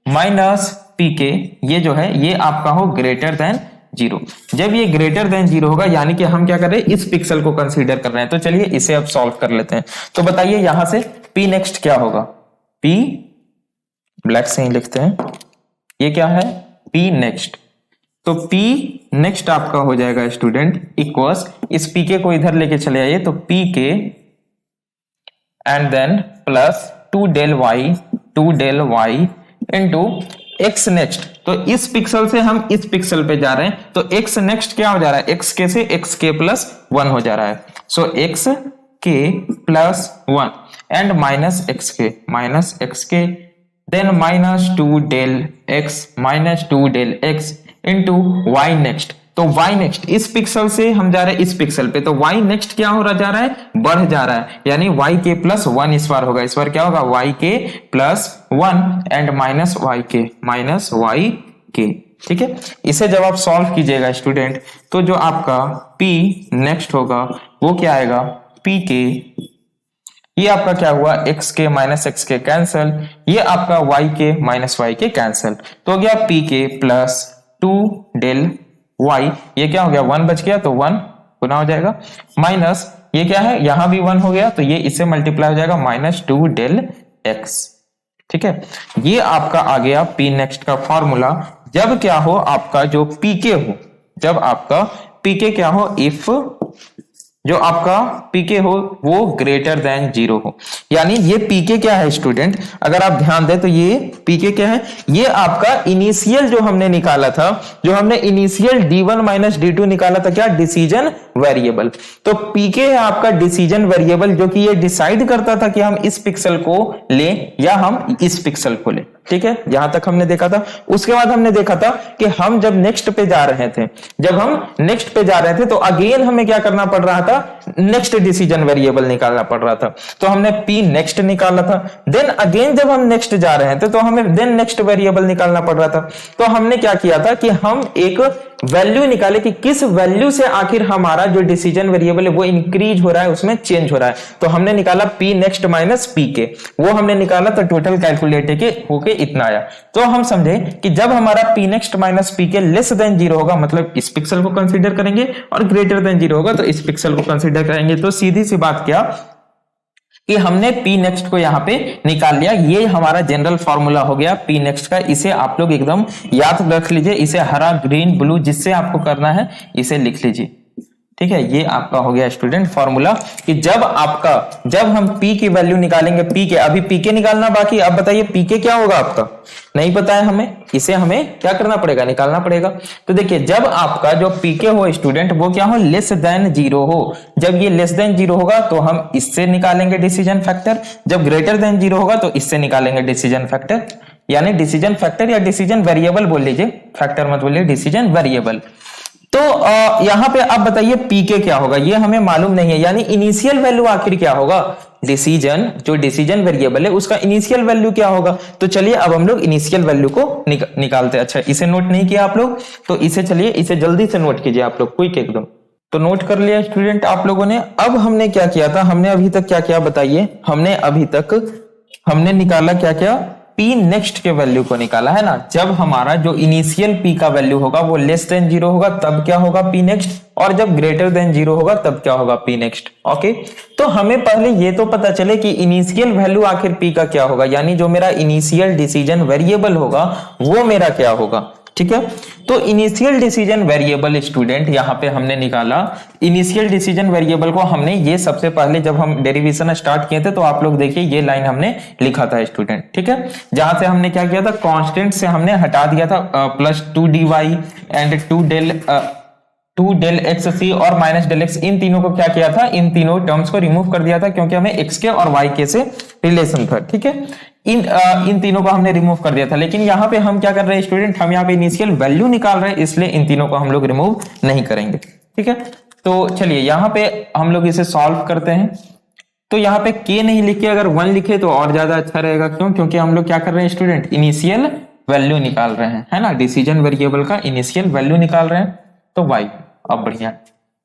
माइनस p के, ये जो है ये आपका हो ग्रेटर देन जीरो। जब ये ग्रेटर देन जीरो होगा यानी कि हम क्या कर रहे हैं, इस पिक्सल को कंसीडर कर रहे हैं। तो चलिए इसे अब सॉल्व कर लेते हैं। तो बताइए यहां से पी नेक्स्ट क्या होगा, पी ब्लैक से ही लिखते हैं, ये क्या है पी नेक्स्ट। तो पी नेक्स्ट आपका हो जाएगा स्टूडेंट इक्वल्स, इस पी के को इधर लेके चले आइए, तो p k and then plus 2 del y into x next. तो इस पिक्सल से हम इस पिक्सल पे जा रहे हैं, तो एक्स नेक्स्ट क्या हो जा रहा है, एक्स के से एक्स के प्लस 1 हो जा रहा है। सो एक्स के plus 1 and minus x k then minus 2 del x into y next. तो y नेक्स्ट इस पिक्सल से हम जा रहे हैं इस पिक्सल पे, तो y नेक्स्ट क्या हो रहा जा रहा है, बढ़ जा रहा है, यानी y के प्लस 1 इस बार होगा। इस बार क्या होगा y के प्लस 1 एंड माइनस y के। ठीक है, इसे जब आप सॉल्व कीजिएगा स्टूडेंट, तो जो आपका p नेक्स्ट होगा वो क्या आएगा, p के, ये आपका क्या हुआ x के माइनस x के कैंसल, ये आपका y के माइनस y के कैंसल, तो हो गया p के प्लस 2 del y, ये क्या हो गया 1 बच गया तो 1 गुना हो जाएगा, माइनस ये क्या है यहां भी 1 हो गया तो ये इससे मल्टीप्लाई हो जाएगा माइनस 2 del x। ठीक है, ये आपका आ गया p नेक्स्ट का फॉर्मूला। जब क्या हो आपका जो pk हो, जब आपका pk क्या हो, इफ जो आपका pk हो वो ग्रेटर देन 0 हो, यानी ये pk क्या है स्टूडेंट, अगर आप ध्यान दें तो ये pk क्या है, ये आपका इनिशियल जो हमने निकाला था, जो हमने इनिशियल d1 माइनस d2 निकाला था, क्या डिसीजन वेरिएबल। तो pk है आपका डिसीजन वेरिएबल, जो कि ये डिसाइड करता था कि हम इस पिक्सल को लें या हम इस पिक्सल को लें। ठीक है, यहां तक हमने देखा था। उसके बाद हमने देखा था कि हम जब नेक्स्ट पे जा रहे थे, तो अगेन हमें क्या करना पड़ रहा था, नेक्स्ट डिसीजन वेरिएबल निकालना पड़ रहा था। तो हमने p नेक्स्ट निकाला था, देन अगेन जब हम नेक्स्ट जा रहे थे तो हमें देन नेक्स्ट वेरिएबल निकालना पड़ रहा था। तो हमने क्या किया था कि हम एक वैल्यू निकाले कि किस वैल्यू से आखिर हमारा जो डिसीजन वेरिएबल है वो इंक्रीज हो रहा है, उसमें चेंज हो रहा है। तो हमने निकाला p नेक्स्ट माइनस p के, वो हमने निकाला तो टोटल कैलकुलेट के होके इतना आया। तो हम समझे कि जब हमारा p next minus p k less than 0 होगा, मतलब इस पिक्सल को कंसीडर करेंगे, और ग्रेटर देन 0 होगा तो इस पिक्सल को कंसीडर करेंगे। तो सीधी सी बात क्या कि हमने p नेक्स्ट को यहाँ पे निकाल लिया, ये हमारा जनरल फॉर्मूला हो गया p नेक्स्ट का। इसे आप लोग एकदम याद रख लीजिए, इसे हरा ग्रीन ब्लू जिससे आपको करना है इसे लिख लीजिए। ठीक है, ये आपका हो गया स्टूडेंट फॉर्मूला कि जब हम p की वैल्यू निकालेंगे, p के अभी p के निकालना बाकी। अब बताइए p के क्या होगा, आपका नहीं पता है हमें, इसे हमें क्या करना पड़ेगा, निकालना पड़ेगा। तो देखिए जब आपका जो p के हो स्टूडेंट वो क्या हो, लेस देन 0 हो। जब ये लेस देन 0 होगा तो हम इससे निकालेंगे डिसीजन फैक्टर, जब ग्रेटर देन 0 होगा तो इससे निकालेंगे डिसीजन फैक्टर, यानी डिसीजन फैक्टर या डिसीजन वेरिएबल बोल लीजिए, फैक्टर मत बोलिए, डिसीजन वेरिएबल। तो यहां पे अब बताइए pk क्या होगा, ये हमें मालूम नहीं है, यानी इनिशियल वैल्यू आखिर क्या होगा, जो डिसीजन वेरिएबल है उसका इनिशियल वैल्यू क्या होगा। तो चलिए अब हम लोग इनिशियल वैल्यू को निकालते हैं। अच्छा, इसे नोट नहीं किया आप लोग, तो इसे चलिए इसे जल्दी से नोट कीजिए आप लोग, क्विक एकदम। तो नोट कर लिया स्टूडेंट आप लोगों ने। अब हमने क्या किया था, हमने अभी तक क्या किया बताइए, हमने निकाला क्या p नेक्स्ट के वैल्यू को निकाला है ना। जब हमारा जो इनिशियल p का वैल्यू होगा वो लेस देन 0 होगा तब क्या होगा p नेक्स्ट, और जब ग्रेटर देन 0 होगा तब क्या होगा p नेक्स्ट। ओके, तो हमें पहले ये तो पता चले कि इनिशियल वैल्यू आखिर p का क्या होगा, यानी जो मेरा इनिशियल डिसीजन वेरिएबल होगा वो मेरा क्या होगा। ठीक है, तो इनिशियल डिसीजन वेरिएबल स्टूडेंट यहाँ पे हमने निकाला। इनिशियल डिसीजन वेरिएबल को हमने ये सबसे पहले जब हम डेरिवेशन स्टार्ट किए थे तो आप लोग देखिए ये लाइन हमने लिखा था स्टूडेंट। ठीक है, जहां से हमने क्या किया था, कांस्टेंट से हमने हटा दिया था plus 2 dy and 2 del xc और माइनस del x, इन तीनों को क्या किया था, इन तीनों टर्म्स को रिमूव कर दिया था क्योंकि हमें x के और y के से रिलेशन था। ठीक है, इन तीनों को हमने रिमूव कर दिया था। लेकिन यहाँ पे हम क्या कर रहे हैं स्टूडेंट, हम यहाँ पे इनिशियल वैल्यू निकाल रहे हैं, इसलिए इन तीनों को हम लोग रिमूव नहीं करेंगे। ठीक है, तो चलिए यहाँ पे हम लोग इसे सॉल्व करते हैं। तो यहाँ पे k नहीं लिखे, अगर 1 लिखे तो और ज्यादा अच्छा रहेगा। क्यों, क्योंकि हम लोग क्या कर रहे हैं स्टूडेंट, इनिशियल वैल्यू निकाल रहे हैं, है ना, डिसीजन वेरिएबल का इनिशियल वैल्यू निकाल रहे हैं। तो y अब बढ़िया,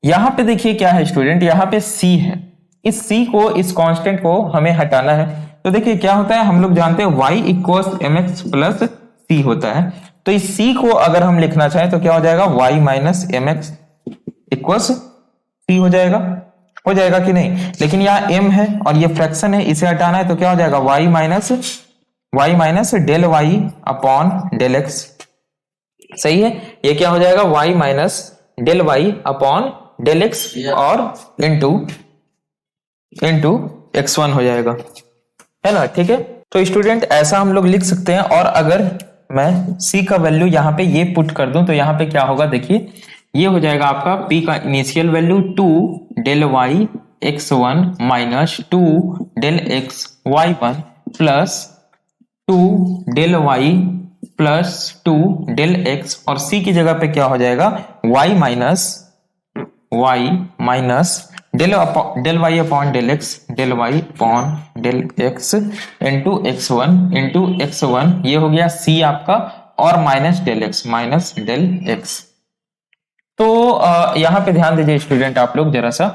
यहाँ पे देखिए क्या है स्टूडेंट, यहाँ पे c है, इस c को, इस कांस्टेंट को हमें हटाना है। तो देखिए क्या होता है, हम लोग जानते हैं y equals mx plus c होता है। तो इस c को अगर हम लिखना चाहें तो क्या हो जाएगा, y minus m x equals c हो जाएगा कि नहीं। लेकिन यहाँ m है और ये फ्रैक्शन है, इसे हटाना है तो क्या हो जाएगा, y minus del y upon del x. सही है, ये क्या हो जाएगा, y minus del y upon del x और इंटू x1 हो जाएगा, है ना। ठीक है, तो स्टूडेंट ऐसा हम लोग लिख सकते हैं। और अगर मैं c का वैल्यू यहाँ पे ये पुट कर दूं तो यहाँ पे क्या होगा, देखिए ये हो जाएगा आपका p का initial value 2 del y x1 minus 2 del x y1 plus 2 del y plus 2 del x, और c की जगह पे क्या हो जाएगा, y minus del y upon del x into x1 ये हो गया c आपका, और माइनस डेल एक्स। तो यहाँ पे ध्यान दीजिए स्टूडेंट आप लोग जरा सा,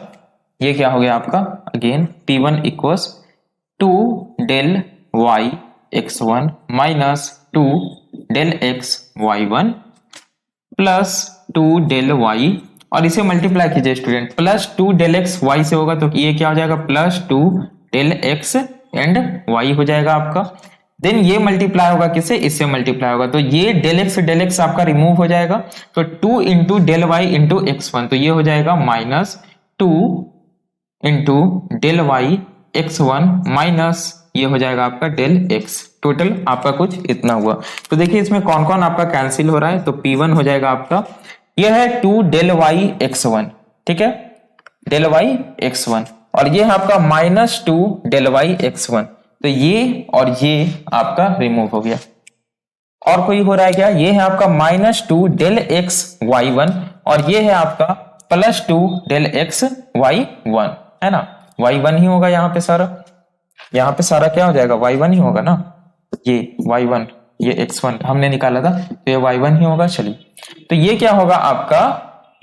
ये क्या हो गया आपका, again p1 equals 2 del y x1 minus 2 del x y1 plus 2 del y, और इसे मल्टीप्लाई कीजिए student, plus 2 del x y से होगा तो ये क्या हो जाएगा, plus 2 del x and y हो जाएगा आपका। देन ये मल्टीप्लाई होगा किससे, इससे मल्टीप्लाई होगा, तो ये डेल एक्स आपका रिमूव हो जाएगा, तो 2 into del Y into x1, तो ये हो जाएगा minus 2 into del y x1 minus ये हो जाएगा आपका डेल एक्स। टोटल आपका कुछ इतना हुआ। तो देखिए इसमें कौन कौन आपका कैंसिल हो रहा है, तो p1 हो जाएगा आपका, यह है 2 डेल वाई x1, ठीक है, डेल वाई x1, और ये है आपका माइनस 2 डेल वाई x1, तो ये और ये आपका रिमूव हो गया। और कोई हो रहा है क्या, ये है आपका माइनस 2 डेल एक्स y1, और ये है आपका प्लस 2 डेल एक्स y1, है ना, y1 ही होगा यहाँ पे सारा क्या हो जाएगा, y1 ही होगा ना, ये y1 ये x1 हमने निकाला था तो ये y1 ही होगा। चलिए, तो ये क्या होगा आपका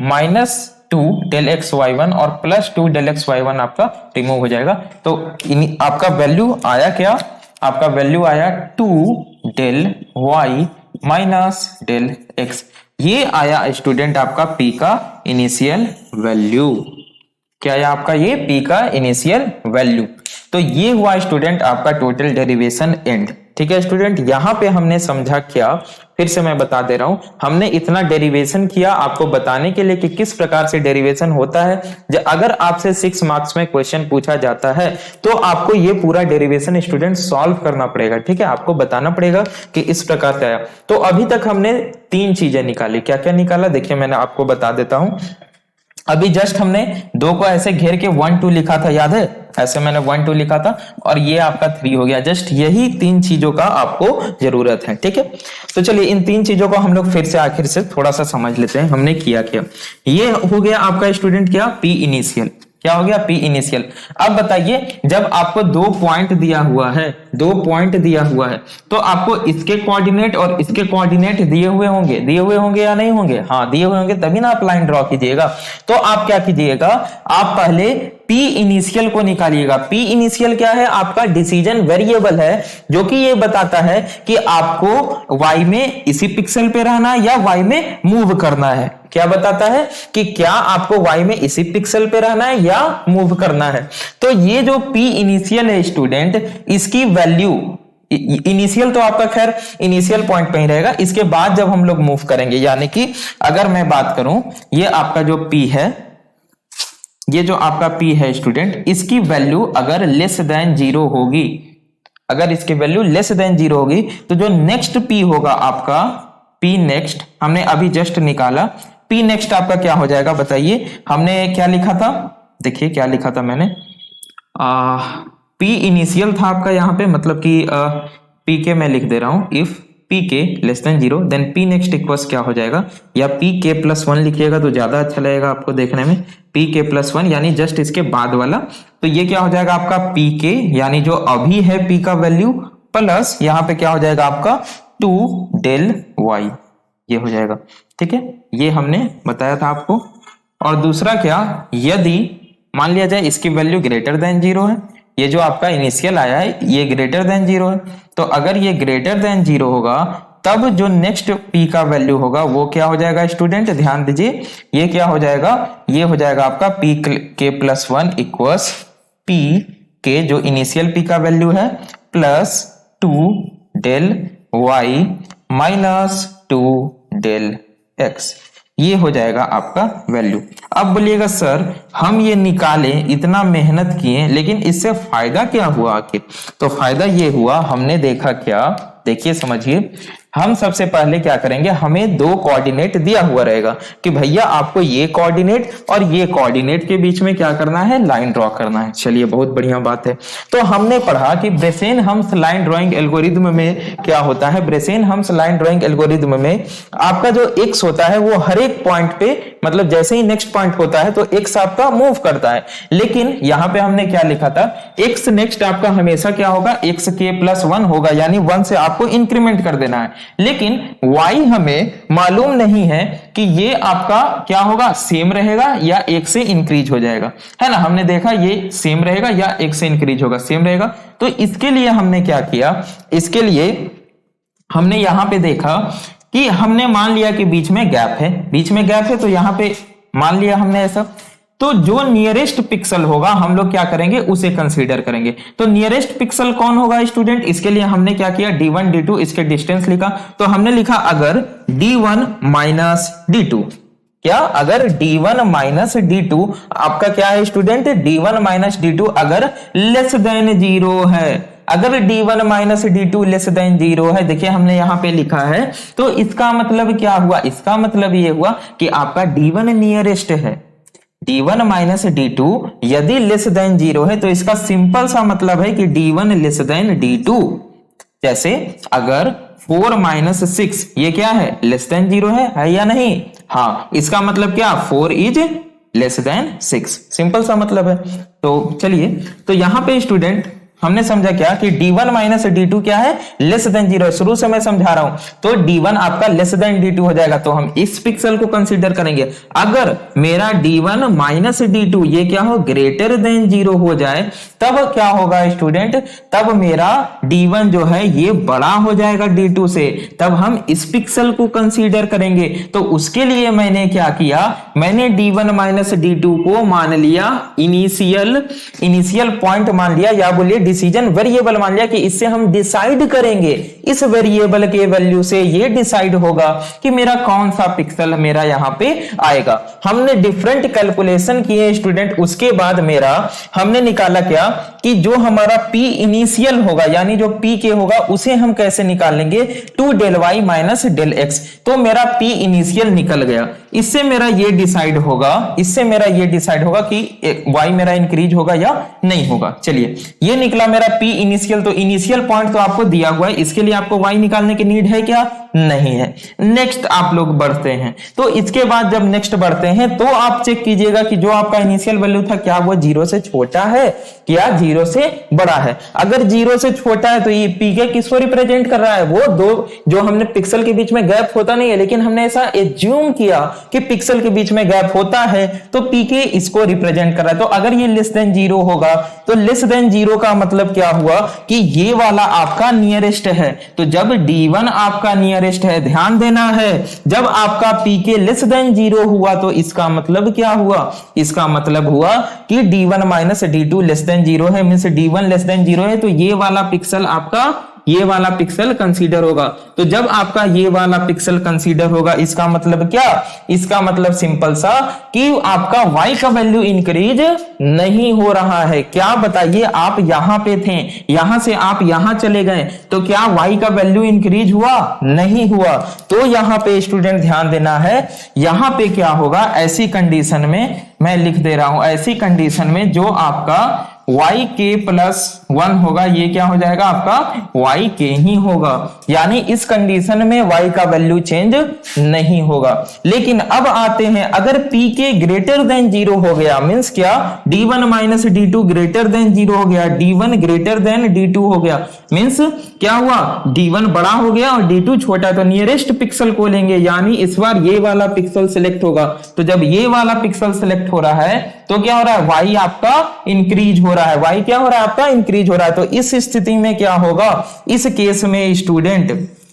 माइनस 2 डेल एक्स y1 और प्लस 2 डेल एक्स y1 आपका रिमूव हो जाएगा। तो आपका वैल्यू आया क्या, आपका वैल्यू आया 2 del y minus del x, ये आया स्टूडेंट आपका p का इनिशियल वैल्यू। क्या है आपका, ये p का इनिशियल वैल्यू। तो ये हुआ स्टूडेंट आपका टोटल डेरिवेशन एंड। ठीक है स्टूडेंट, यहां पे हमने समझा क्या, फिर से मैं बता दे रहा हूं, हमने इतना डेरिवेशन किया आपको बताने के लिए कि किस प्रकार से डेरिवेशन होता है। अगर आपसे 6 मार्क्स में क्वेश्चन पूछा जाता है तो आपको ये पूरा डेरिवेशन स्टूडेंट सॉल्व करना पड़ेगा। ठीक है, आपको बताना पड़ेगा कि इस प्रकार से आया। तो अभी तक हमने 3 चीजें निकाली, क्या क्या निकाला देखिए, मैंने आपको बता देता हूं। अभी जस्ट हमने 2 को ऐसे घेर के 1 2 लिखा था, याद है, ऐसे मैंने 1 2 लिखा था, और ये आपका 3 हो गया। जस्ट यही 3 चीजों का आपको जरूरत है। ठीक है, तो चलिए इन 3 चीजों को हम लोग फिर से आखिर से थोड़ा सा समझ लेते हैं हमने किया क्या। ये हो गया आपका स्टूडेंट क्या, पी इनिशियल। क्या हो गया, पी इनिशियल। अब बताइए, जब आपको 2 पॉइंट दिया हुआ है, 2 पॉइंट दिया हुआ है, तो आपको इसके कोऑर्डिनेट और इसके कोऑर्डिनेट दिए हुए होंगे या नहीं होंगे, हाँ दिए हुए होंगे, तभी ना आप लाइन ड्रॉ कीजिएगा। तो आप क्या कीजिएगा, आप पहले पी इनिशियल को निकालिएगा। पी इनिशियल क्या है, आपका डिसीजन वेरिएबल है, जो कि ये बताता है कि आपको y में इसी पिक्सल पे रहना है या y में मूव करना है। क्या बताता है कि क्या आपको y में इसी पिक्सल पे रहना है या मूव करना है। तो ये जो p इनिशियल है स्टूडेंट, इसकी वैल्यू, इनिशियल तो आपका खैर इनिशियल पॉइंट पे ही रहेगा, इसके बाद जब हम लोग मूव करेंगे, यानी कि अगर मैं बात करूं, ये आपका जो p है, ये जो आपका p है स्टूडेंट, इसकी वैल्यू अगर लेस देन 0 होगी, अगर इसकी वैल्यू लेस देन 0 होगी, तो जो नेक्स्ट p होगा आपका, p नेक्स्ट हमने अभी जस्ट निकाला, p नेक्स्ट आपका क्या हो जाएगा बताइए। हमने क्या लिखा था, देखिए क्या लिखा था मैंने, p इनिशियल था आपका यहाँ पे, मतलब कि p के मैं लिख दे रहा हूं, if p k less than 0 then p next equals क्या हो जाएगा, या p के प्लस 1 लिखिएगा तो ज्यादा अच्छा लगेगा आपको देखने में, p के प्लस 1 यानी जस्ट इसके बाद वाला। तो ये क्या हो जाएगा आपका p के, यानी जो अभी है p का वैल्यू, प्लस यहाँ पे क्या हो जाएगा आपका 2 डेल y, ये हो जाएगा। ठीक है, ये हमने बताया था आपको। और दूसरा क्या, यदि मान लिया जाए इसकी वैल्यू ग्रेटर देन 0 है, ये जो आपका इनिशियल आया है ये ग्रेटर देन 0 है, तो अगर ये ग्रेटर देन 0 होगा तब जो नेक्स्ट p का वैल्यू होगा वो क्या हो जाएगा स्टूडेंट, ध्यान दीजिए, ये क्या हो जाएगा, ये हो जाएगा आपका p k plus 1 equals p k जो इनिशियल p का वैल्यू है plus 2 del y minus 2 del x, ये हो जाएगा आपका वैल्यू। अब बोलिएगा सर हम ये निकालें, इतना मेहनत किए, लेकिन इससे फायदा क्या हुआ आखिर? तो फायदा ये हुआ, हमने देखा क्या, देखिए समझिए, हम सबसे पहले क्या करेंगे, हमें दो कोऑर्डिनेट दिया हुआ रहेगा कि भैया आपको ये कोऑर्डिनेट और ये कोऑर्डिनेट के बीच में क्या करना है, लाइन ड्रॉ करना है। चलिए बहुत बढ़िया बात है। तो हमने पढ़ा कि ब्रेसेन-हम्स लाइन ड्राइंग एल्गोरिथम में क्या होता है, ब्रेसेन-हम्स लाइन ड्राइंग एल्गोरिथम में आपका जो एक्स होता है वो हर एक पॉइंट पे, मतलब जैसे ही नेक्स्ट पॉइंट होता है तो एक्स आपका मूव करता है, लेकिन यहां पे हमने क्या लिखा था, एक्स नेक्स्ट आपका हमेशा क्या होगा, एक्स के प्लस 1 होगा, यानी 1 से आपको इंक्रीमेंट कर देना है। लेकिन y हमें मालूम नहीं है कि ये आपका क्या होगा, सेम रहेगा या एक से इंक्रीज हो जाएगा, है ना। हमने देखा ये सेम रहेगा या एक से इंक्रीज होगा, सेम रहेगा। तो इसके लिए हमने क्या किया, इसके लिए हमने यहां पे देखा कि हमने मान लिया कि बीच में गैप है, बीच में गैप है, तो यहां पे मान लिया हमने ऐसा, तो जो नियरेस्ट पिक्सल होगा हम लोग क्या करेंगे, उसे कंसीडर करेंगे। तो नियरेस्ट पिक्सल कौन होगा स्टूडेंट, इसके लिए हमने क्या किया, d1 d2 इसके डिस्टेंस लिखा। तो हमने लिखा अगर d1 माइनस d2, क्या, अगर d1 माइनस d2 आपका क्या है स्टूडेंट, d1 माइनस d2 अगर लेस देन 0 है, अगर d1 minus d2 less than 0 है, देखिए हमने यहां पे लिखा है, तो इसका मतलब क्या हुआ, इसका मतलब ये हुआ कि आपका d1 नियरेस्ट है, d1 माइनस d2 यदि लेस देन 0 है, तो इसका सिंपल सा मतलब है कि d1 लेस देन d2। जैसे अगर 4 माइनस 6 ये क्या है, लेस देन 0 है या नहीं, हाँ, इसका मतलब क्या, 4 इज लेस देन 6, सिंपल सा मतलब है। तो चलिए, तो यहां पे स्टूडेंट हमने समझा क्या कि d1 माइनस d2 क्या है, लेस देन 0, शुरू से मैं समझा रहा हूं, तो d1 आपका लेस देन d2 हो जाएगा, तो हम इस पिक्सल को कंसीडर करेंगे। अगर मेरा d1 माइनस d2 ये क्या हो, ग्रेटर देन 0 हो जाए, तब क्या होगा स्टूडेंट, तब मेरा d1 जो है ये बड़ा हो जाएगा d2 से, तब हम इस पिक्सल को कंसीडर करेंगे। तो उसके लिए मैंने क्या किया, मैंने d1 माइनस d2 को मान लिया इनिशियल पॉइंट मान लिया, या बोलिए डिसीजन वेरिएबल मान लिया, कि इससे हम डिसाइड करेंगे, इस वेरिएबल के वैल्यू से ये डिसाइड होगा कि मेरा कौन सा पिक्सल मेरा यहां पे आएगा। हमने डिफरेंट कैलकुलेशन किए स्टूडेंट, उसके बाद मेरा हमने निकाला क्या कि जो हमारा p इनिशियल होगा, यानी जो p के होगा उसे हम कैसे निकाल लेंगे, 2 del y minus del x, तो मेरा p इनिशियल निकल गया। इससे मेरा ये डिसाइड होगा, इससे मेरा ये डिसाइड होगा कि y मेरा इंक्रीज होगा या नहीं होगा। चलिए, ये निकला मेरा p इनिशियल, तो इनिशियल पॉइंट तो आपको दिया हुआ है, इसके लिए आपको y निकालने की नीड है क्या, नहीं है। नेक्स्ट आप लोग बढ़ते हैं, तो इसके बाद जब नेक्स्ट बढ़ते हैं तो आप चेक कीजिएगा कि जो आपका इनिशियल वैल्यू था क्या वो 0 से छोटा है क्या 0 से बड़ा है। अगर 0 से छोटा है तो ये पीके किसको रिप्रेजेंट कर रहा है, वो दो जो हमने पिक्सल के बीच में गैप होता नहीं है, लेकिन हमने ऐसा एज्यूम किया कि पिक्सल के बीच में गैप होता है, तो पीके इसको रिप्रेजेंट कर रहा है। तो अगर ये लेस देन 0 होगा, तो लेस देन 0 का मतलब क्या हुआ कि ये वाला आपका नियरेस्ट है। तो जब d1 आपका नियरेस्ट है, ध्यान देना है, जब आपका pk लेस देन 0 हुआ तो इसका मतलब क्या हुआ, इसका मतलब हुआ कि d1 minus d2 less than 0 है, मींस d1 लेस देन 0 है, तो ये वाला पिक्सल आपका ये वाला पिक्सल कंसीडर होगा। तो जब आपका ये वाला पिक्सल कंसीडर होगा, इसका मतलब क्या, इसका मतलब सिंपल सा कि आपका y का वैल्यू इंक्रीज नहीं हो रहा है। क्या बताइए, आप यहां पे थे, यहां से आप यहां चले गए, तो क्या y का वैल्यू इंक्रीज हुआ, नहीं हुआ। तो यहां पे स्टूडेंट ध्यान देना है, यहां पे क्या होगा, ऐसी कंडीशन में मैं लिख दे रहा हूं, ऐसी कंडीशन में जो आपका y के प्लस 1 होगा, ये क्या हो जाएगा आपका y के ही होगा, यानी इस कंडीशन में y का वैल्यू चेंज नहीं होगा। लेकिन अब आते हैं, अगर p के ग्रेटर देन 0 हो गया, मींस क्या, d1 minus d2 greater than 0 हो गया, d1 ग्रेटर देन d2 हो गया, मींस क्या हुआ, d1 बड़ा हो गया और d2 छोटा, तो नियरेस्ट पिक्सल को लेंगे, यानी इस बार ये वाला पिक्सल सिलेक्ट होगा। तो जब ये वाला पिक्सल सिलेक्ट हो रहा है तो क्या हो रहा है, y आपका इंक्रीज हो रहा है, y क्या हो रहा है आपका इंक्रीज हो रहा है। तो इस स्थिति में क्या होगा, इस केस में स्टूडेंट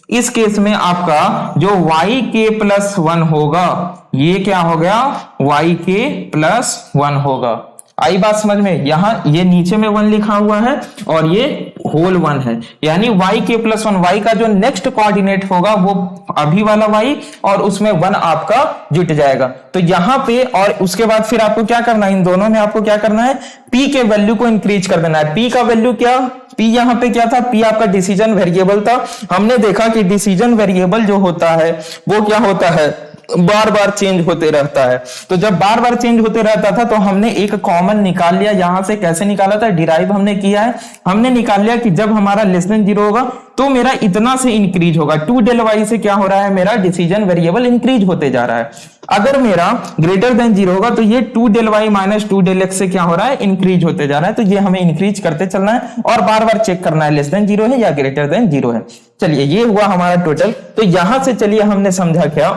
इस केस में आपका जो yk+1 होगा, ये क्या हो गया, yk+1 होगा। आई बात समझ में? यहां ये नीचे में 1 लिखा हुआ है और ये होल 1 है, यानी yk+1, y का जो नेक्स्ट कोऑर्डिनेट होगा वो अभी वाला y और उसमें 1 आपका जुट जाएगा। तो यहां पे और उसके बाद फिर आपको क्या करना है, इन दोनों में आपको क्या करना है, p के वैल्यू को इंक्रीज कर देना है। p का वैल्यू क्या, p यहां पे क्या था, p आपका डिसीजन वेरिएबल था। हमने देखा कि डिसीजन वेरिएबल जो होता है वो क्या होता है, बार बार चेंज होते रहता है। तो जब बार बार चेंज होते रहता था तो हमने एक कॉमन निकाल लिया। यहां से कैसे निकाला था, डिराइव हमने किया है, हमने निकाल लिया कि जब हमारा लेस देन 0 होगा तो मेरा इतना से इंक्रीज होगा। 2del से क्या हो रहा है, मेरा डिसीजन वेरिएबल इंक्रीज होते जा रहा है। अगर मेरा ग्रेटर देन 0 होगा तो ये 2del माइनस 2del से क्या हो रहा है, इंक्रीज होते जा रहा है। तो ये हमें इंक्रीज करते चलना है और बार बार चेक करना है लेस देन 0 है या ग्रेटर देन 0 है। चलिए ये हुआ हमारा टोटल। तो यहां से चलिए हमने समझा क्या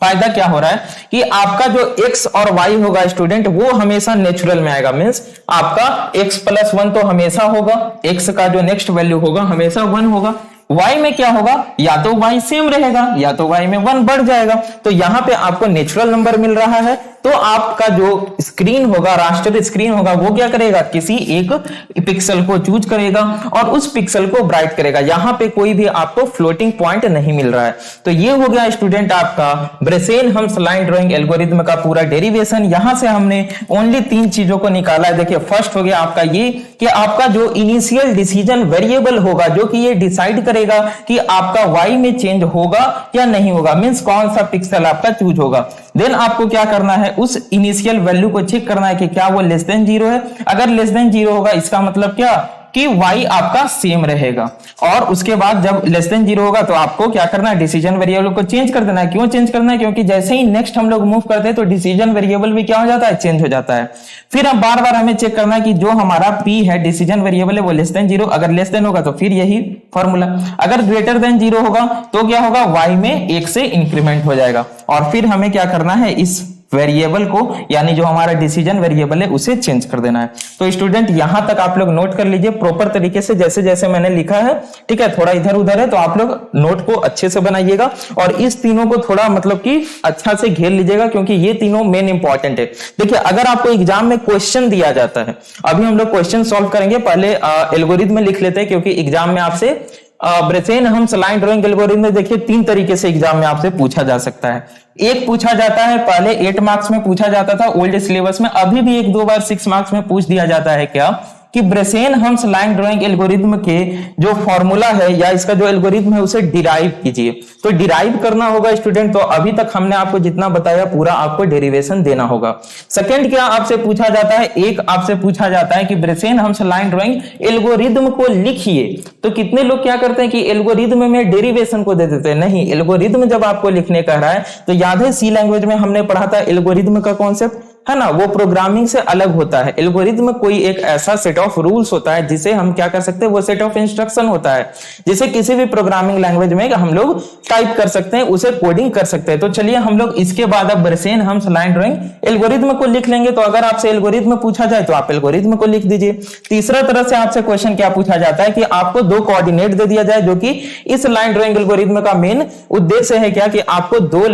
फायदा क्या हो रहा है कि आपका जो x और y होगा स्टूडेंट वो हमेशा नेचुरल में आएगा। मींस आपका x+1 तो हमेशा होगा, x का जो नेक्स्ट वैल्यू होगा हमेशा 1 होगा। y में क्या होगा, या तो y सेम रहेगा या तो y में 1 बढ़ जाएगा। तो यहां पे आपको नेचुरल नंबर मिल रहा है तो आपका जो स्क्रीन होगा, रास्टर स्क्रीन होगा, वो क्या करेगा, किसी एक पिक्सल को चूज करेगा और उस पिक्सल को ब्राइट करेगा। यहां पे कोई भी आपको फ्लोटिंग पॉइंट नहीं मिल रहा है। तो ये हो गया स्टूडेंट आपका ब्रेसेनहम्स लाइन ड्राइंग एल्गोरिथम का पूरा डेरिवेशन। यहां से हमने ओनली 3 चीजों को निकाला है। देखिए फर्स्ट हो गया आपका ये कि आपका जो इनिशियल डिसीजन वेरिएबल होगा जो कि ये डिसाइड करेगा कि आपका y में चेंज होगा या नहीं होगा, मींस कौन सा पिक्सल आपका चूज होगा। देन आपको क्या करना है, उस इनिशियल वैल्यू को चेक करना है कि क्या वो लेस देन 0 है। अगर लेस देन 0 होगा इसका मतलब क्या कि y आपका सेम रहेगा। और उसके बाद जब लेस देन 0 होगा तो आपको क्या करना है, डिसीजन वेरिएबल को चेंज कर देना है। क्यों चेंज करना है, क्योंकि जैसे ही नेक्स्ट हम लोग मूव करते हैं तो डिसीजन वेरिएबल भी क्या हो जाता है, चेंज हो जाता है। फिर अब बार बार हमें चेक करना है कि जो हमारा p है डिसीजन वेरिएबल है वो लेस देन 0, अगर लेस देन होगा तो फिर यही फॉर्मूला, अगर ग्रेटर देन 0 होगा तो क्या होगा, y में 1 से इंक्रीमेंट हो जाएगा। और फिर हमें क्या करना है, इस वेरिएबल को यानी जो हमारा डिसीजन वेरिएबल है उसे चेंज कर देना है। तो स्टूडेंट यहां तक आप लोग नोट कर लीजिए प्रॉपर तरीके से जैसे जैसे मैंने लिखा है, ठीक है। थोड़ा इधर उधर है तो आप लोग नोट को अच्छे से बनाइएगा और इस तीनों को थोड़ा मतलब कि अच्छा से घेर लीजिएगा क्योंकि ये तीनों मेन इंपॉर्टेंट है। देखिए अगर आपको एग्जाम में क्वेश्चन दिया जाता है, अभी हम लोग क्वेश्चन सॉल्व करेंगे, पहले एल्गोरिथम लिख लेते हैं क्योंकि एग्जाम में आपसे ब्रेसेनहम्स लाइन ड्राइंग एल्गोरिथम में देखिए 3 तरीके से एग्जाम में आपसे पूछा जा सकता है। एक पूछा जाता है, पहले 8 मार्क्स में पूछा जाता था ओल्ड सिलेबस में, अभी भी 1-2 बार 6 मार्क्स में पूछ दिया जाता है क्या कि ब्रेसेनहम्स लाइन ड्राइंग एल्गोरिथम के जो फॉर्मूला है या इसका जो एल्गोरिथम है उसे डिराइव कीजिए। तो डिराइव करना होगा स्टूडेंट, तो अभी तक हमने आपको जितना बताया पूरा आपको डेरिवेशन देना होगा। सेकंड क्या आपसे पूछा जाता है, एक आपसे पूछा जाता है कि ब्रेसेनहम्स लाइन ड्राइंग एल्गोरिथम को लिखिए। तो कितने लोग क्या करते हैं कि एल्गोरिथम में डेरिवेशन को दे देते हैं, नहीं, एल्गोरिथम जब आपको लिखने का रहा है तो याद है सी लैंग्वेज में हमने पढ़ा था एल्गोरिथम का कॉन्सेप्ट है ना, वो प्रोग्रामिंग से अलग होता है। एल्गोरिथम कोई एक ऐसा सेट ऑफ रूल्स होता है जिसे हम क्या कर सकते हैं, वो सेट ऑफ इंस्ट्रक्शन होता है जिसे किसी भी प्रोग्रामिंग लैंग्वेज में हम लोग टाइप कर सकते हैं, उसे कोडिंग कर सकते हैं। तो चलिए हम लोग इसके बाद अब ब्रेसेनहम्स लाइन ड्राइंग एल्गोरिथम को लिख लेंगे। तो अगर आपसे एल्गोरिथम पूछा जाए तो आप एल्गोरिथम को लिख दीजिए। तीसरा तरह से आपसे क्वेश्चन क्या पूछा जाता है कि आपको 2 कोऑर्डिनेट दे दिया जाए, जो कि इस लाइन ड्राइंग एल्गोरिथम का मेन उद्देश्य है क्या कि आपको 2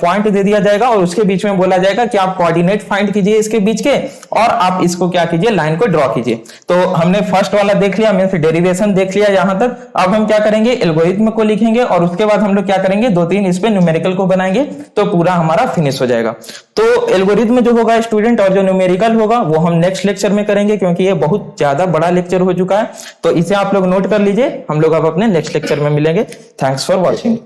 पॉइंट दे दिया जाएगा और उसके बीच में बोला जाएगा कि आप कोऑर्डिनेट फाइंड कीजिए इसके बीच के और आप इसको क्या कीजिए, लाइन को ड्रॉ कीजिए। तो हमने फर्स्ट वाला देख लिया, मींस डेरिवेशन देख लिया यहां तक। अब हम क्या करेंगे, एल्गोरिथम को लिखेंगे और उसके बाद हम लोग क्या करेंगे, 2-3 इस पे न्यूमेरिकल को बनाएंगे तो पूरा हमारा फिनिश हो जाएगा। तो एल्गोरिथम जो होगा स्टूडेंट और जो न्यूमेरिकल होगा वो हम नेक्स्ट लेक्चर में करेंगे क्योंकि ये बहुत ज्यादा बड़ा लेक्चर हो चुका है। तो इसे आप लोग नोट कर लीजिए, हम लोग अब अपने नेक्स्ट लेक्चर में मिलेंगे। Thanks for watching.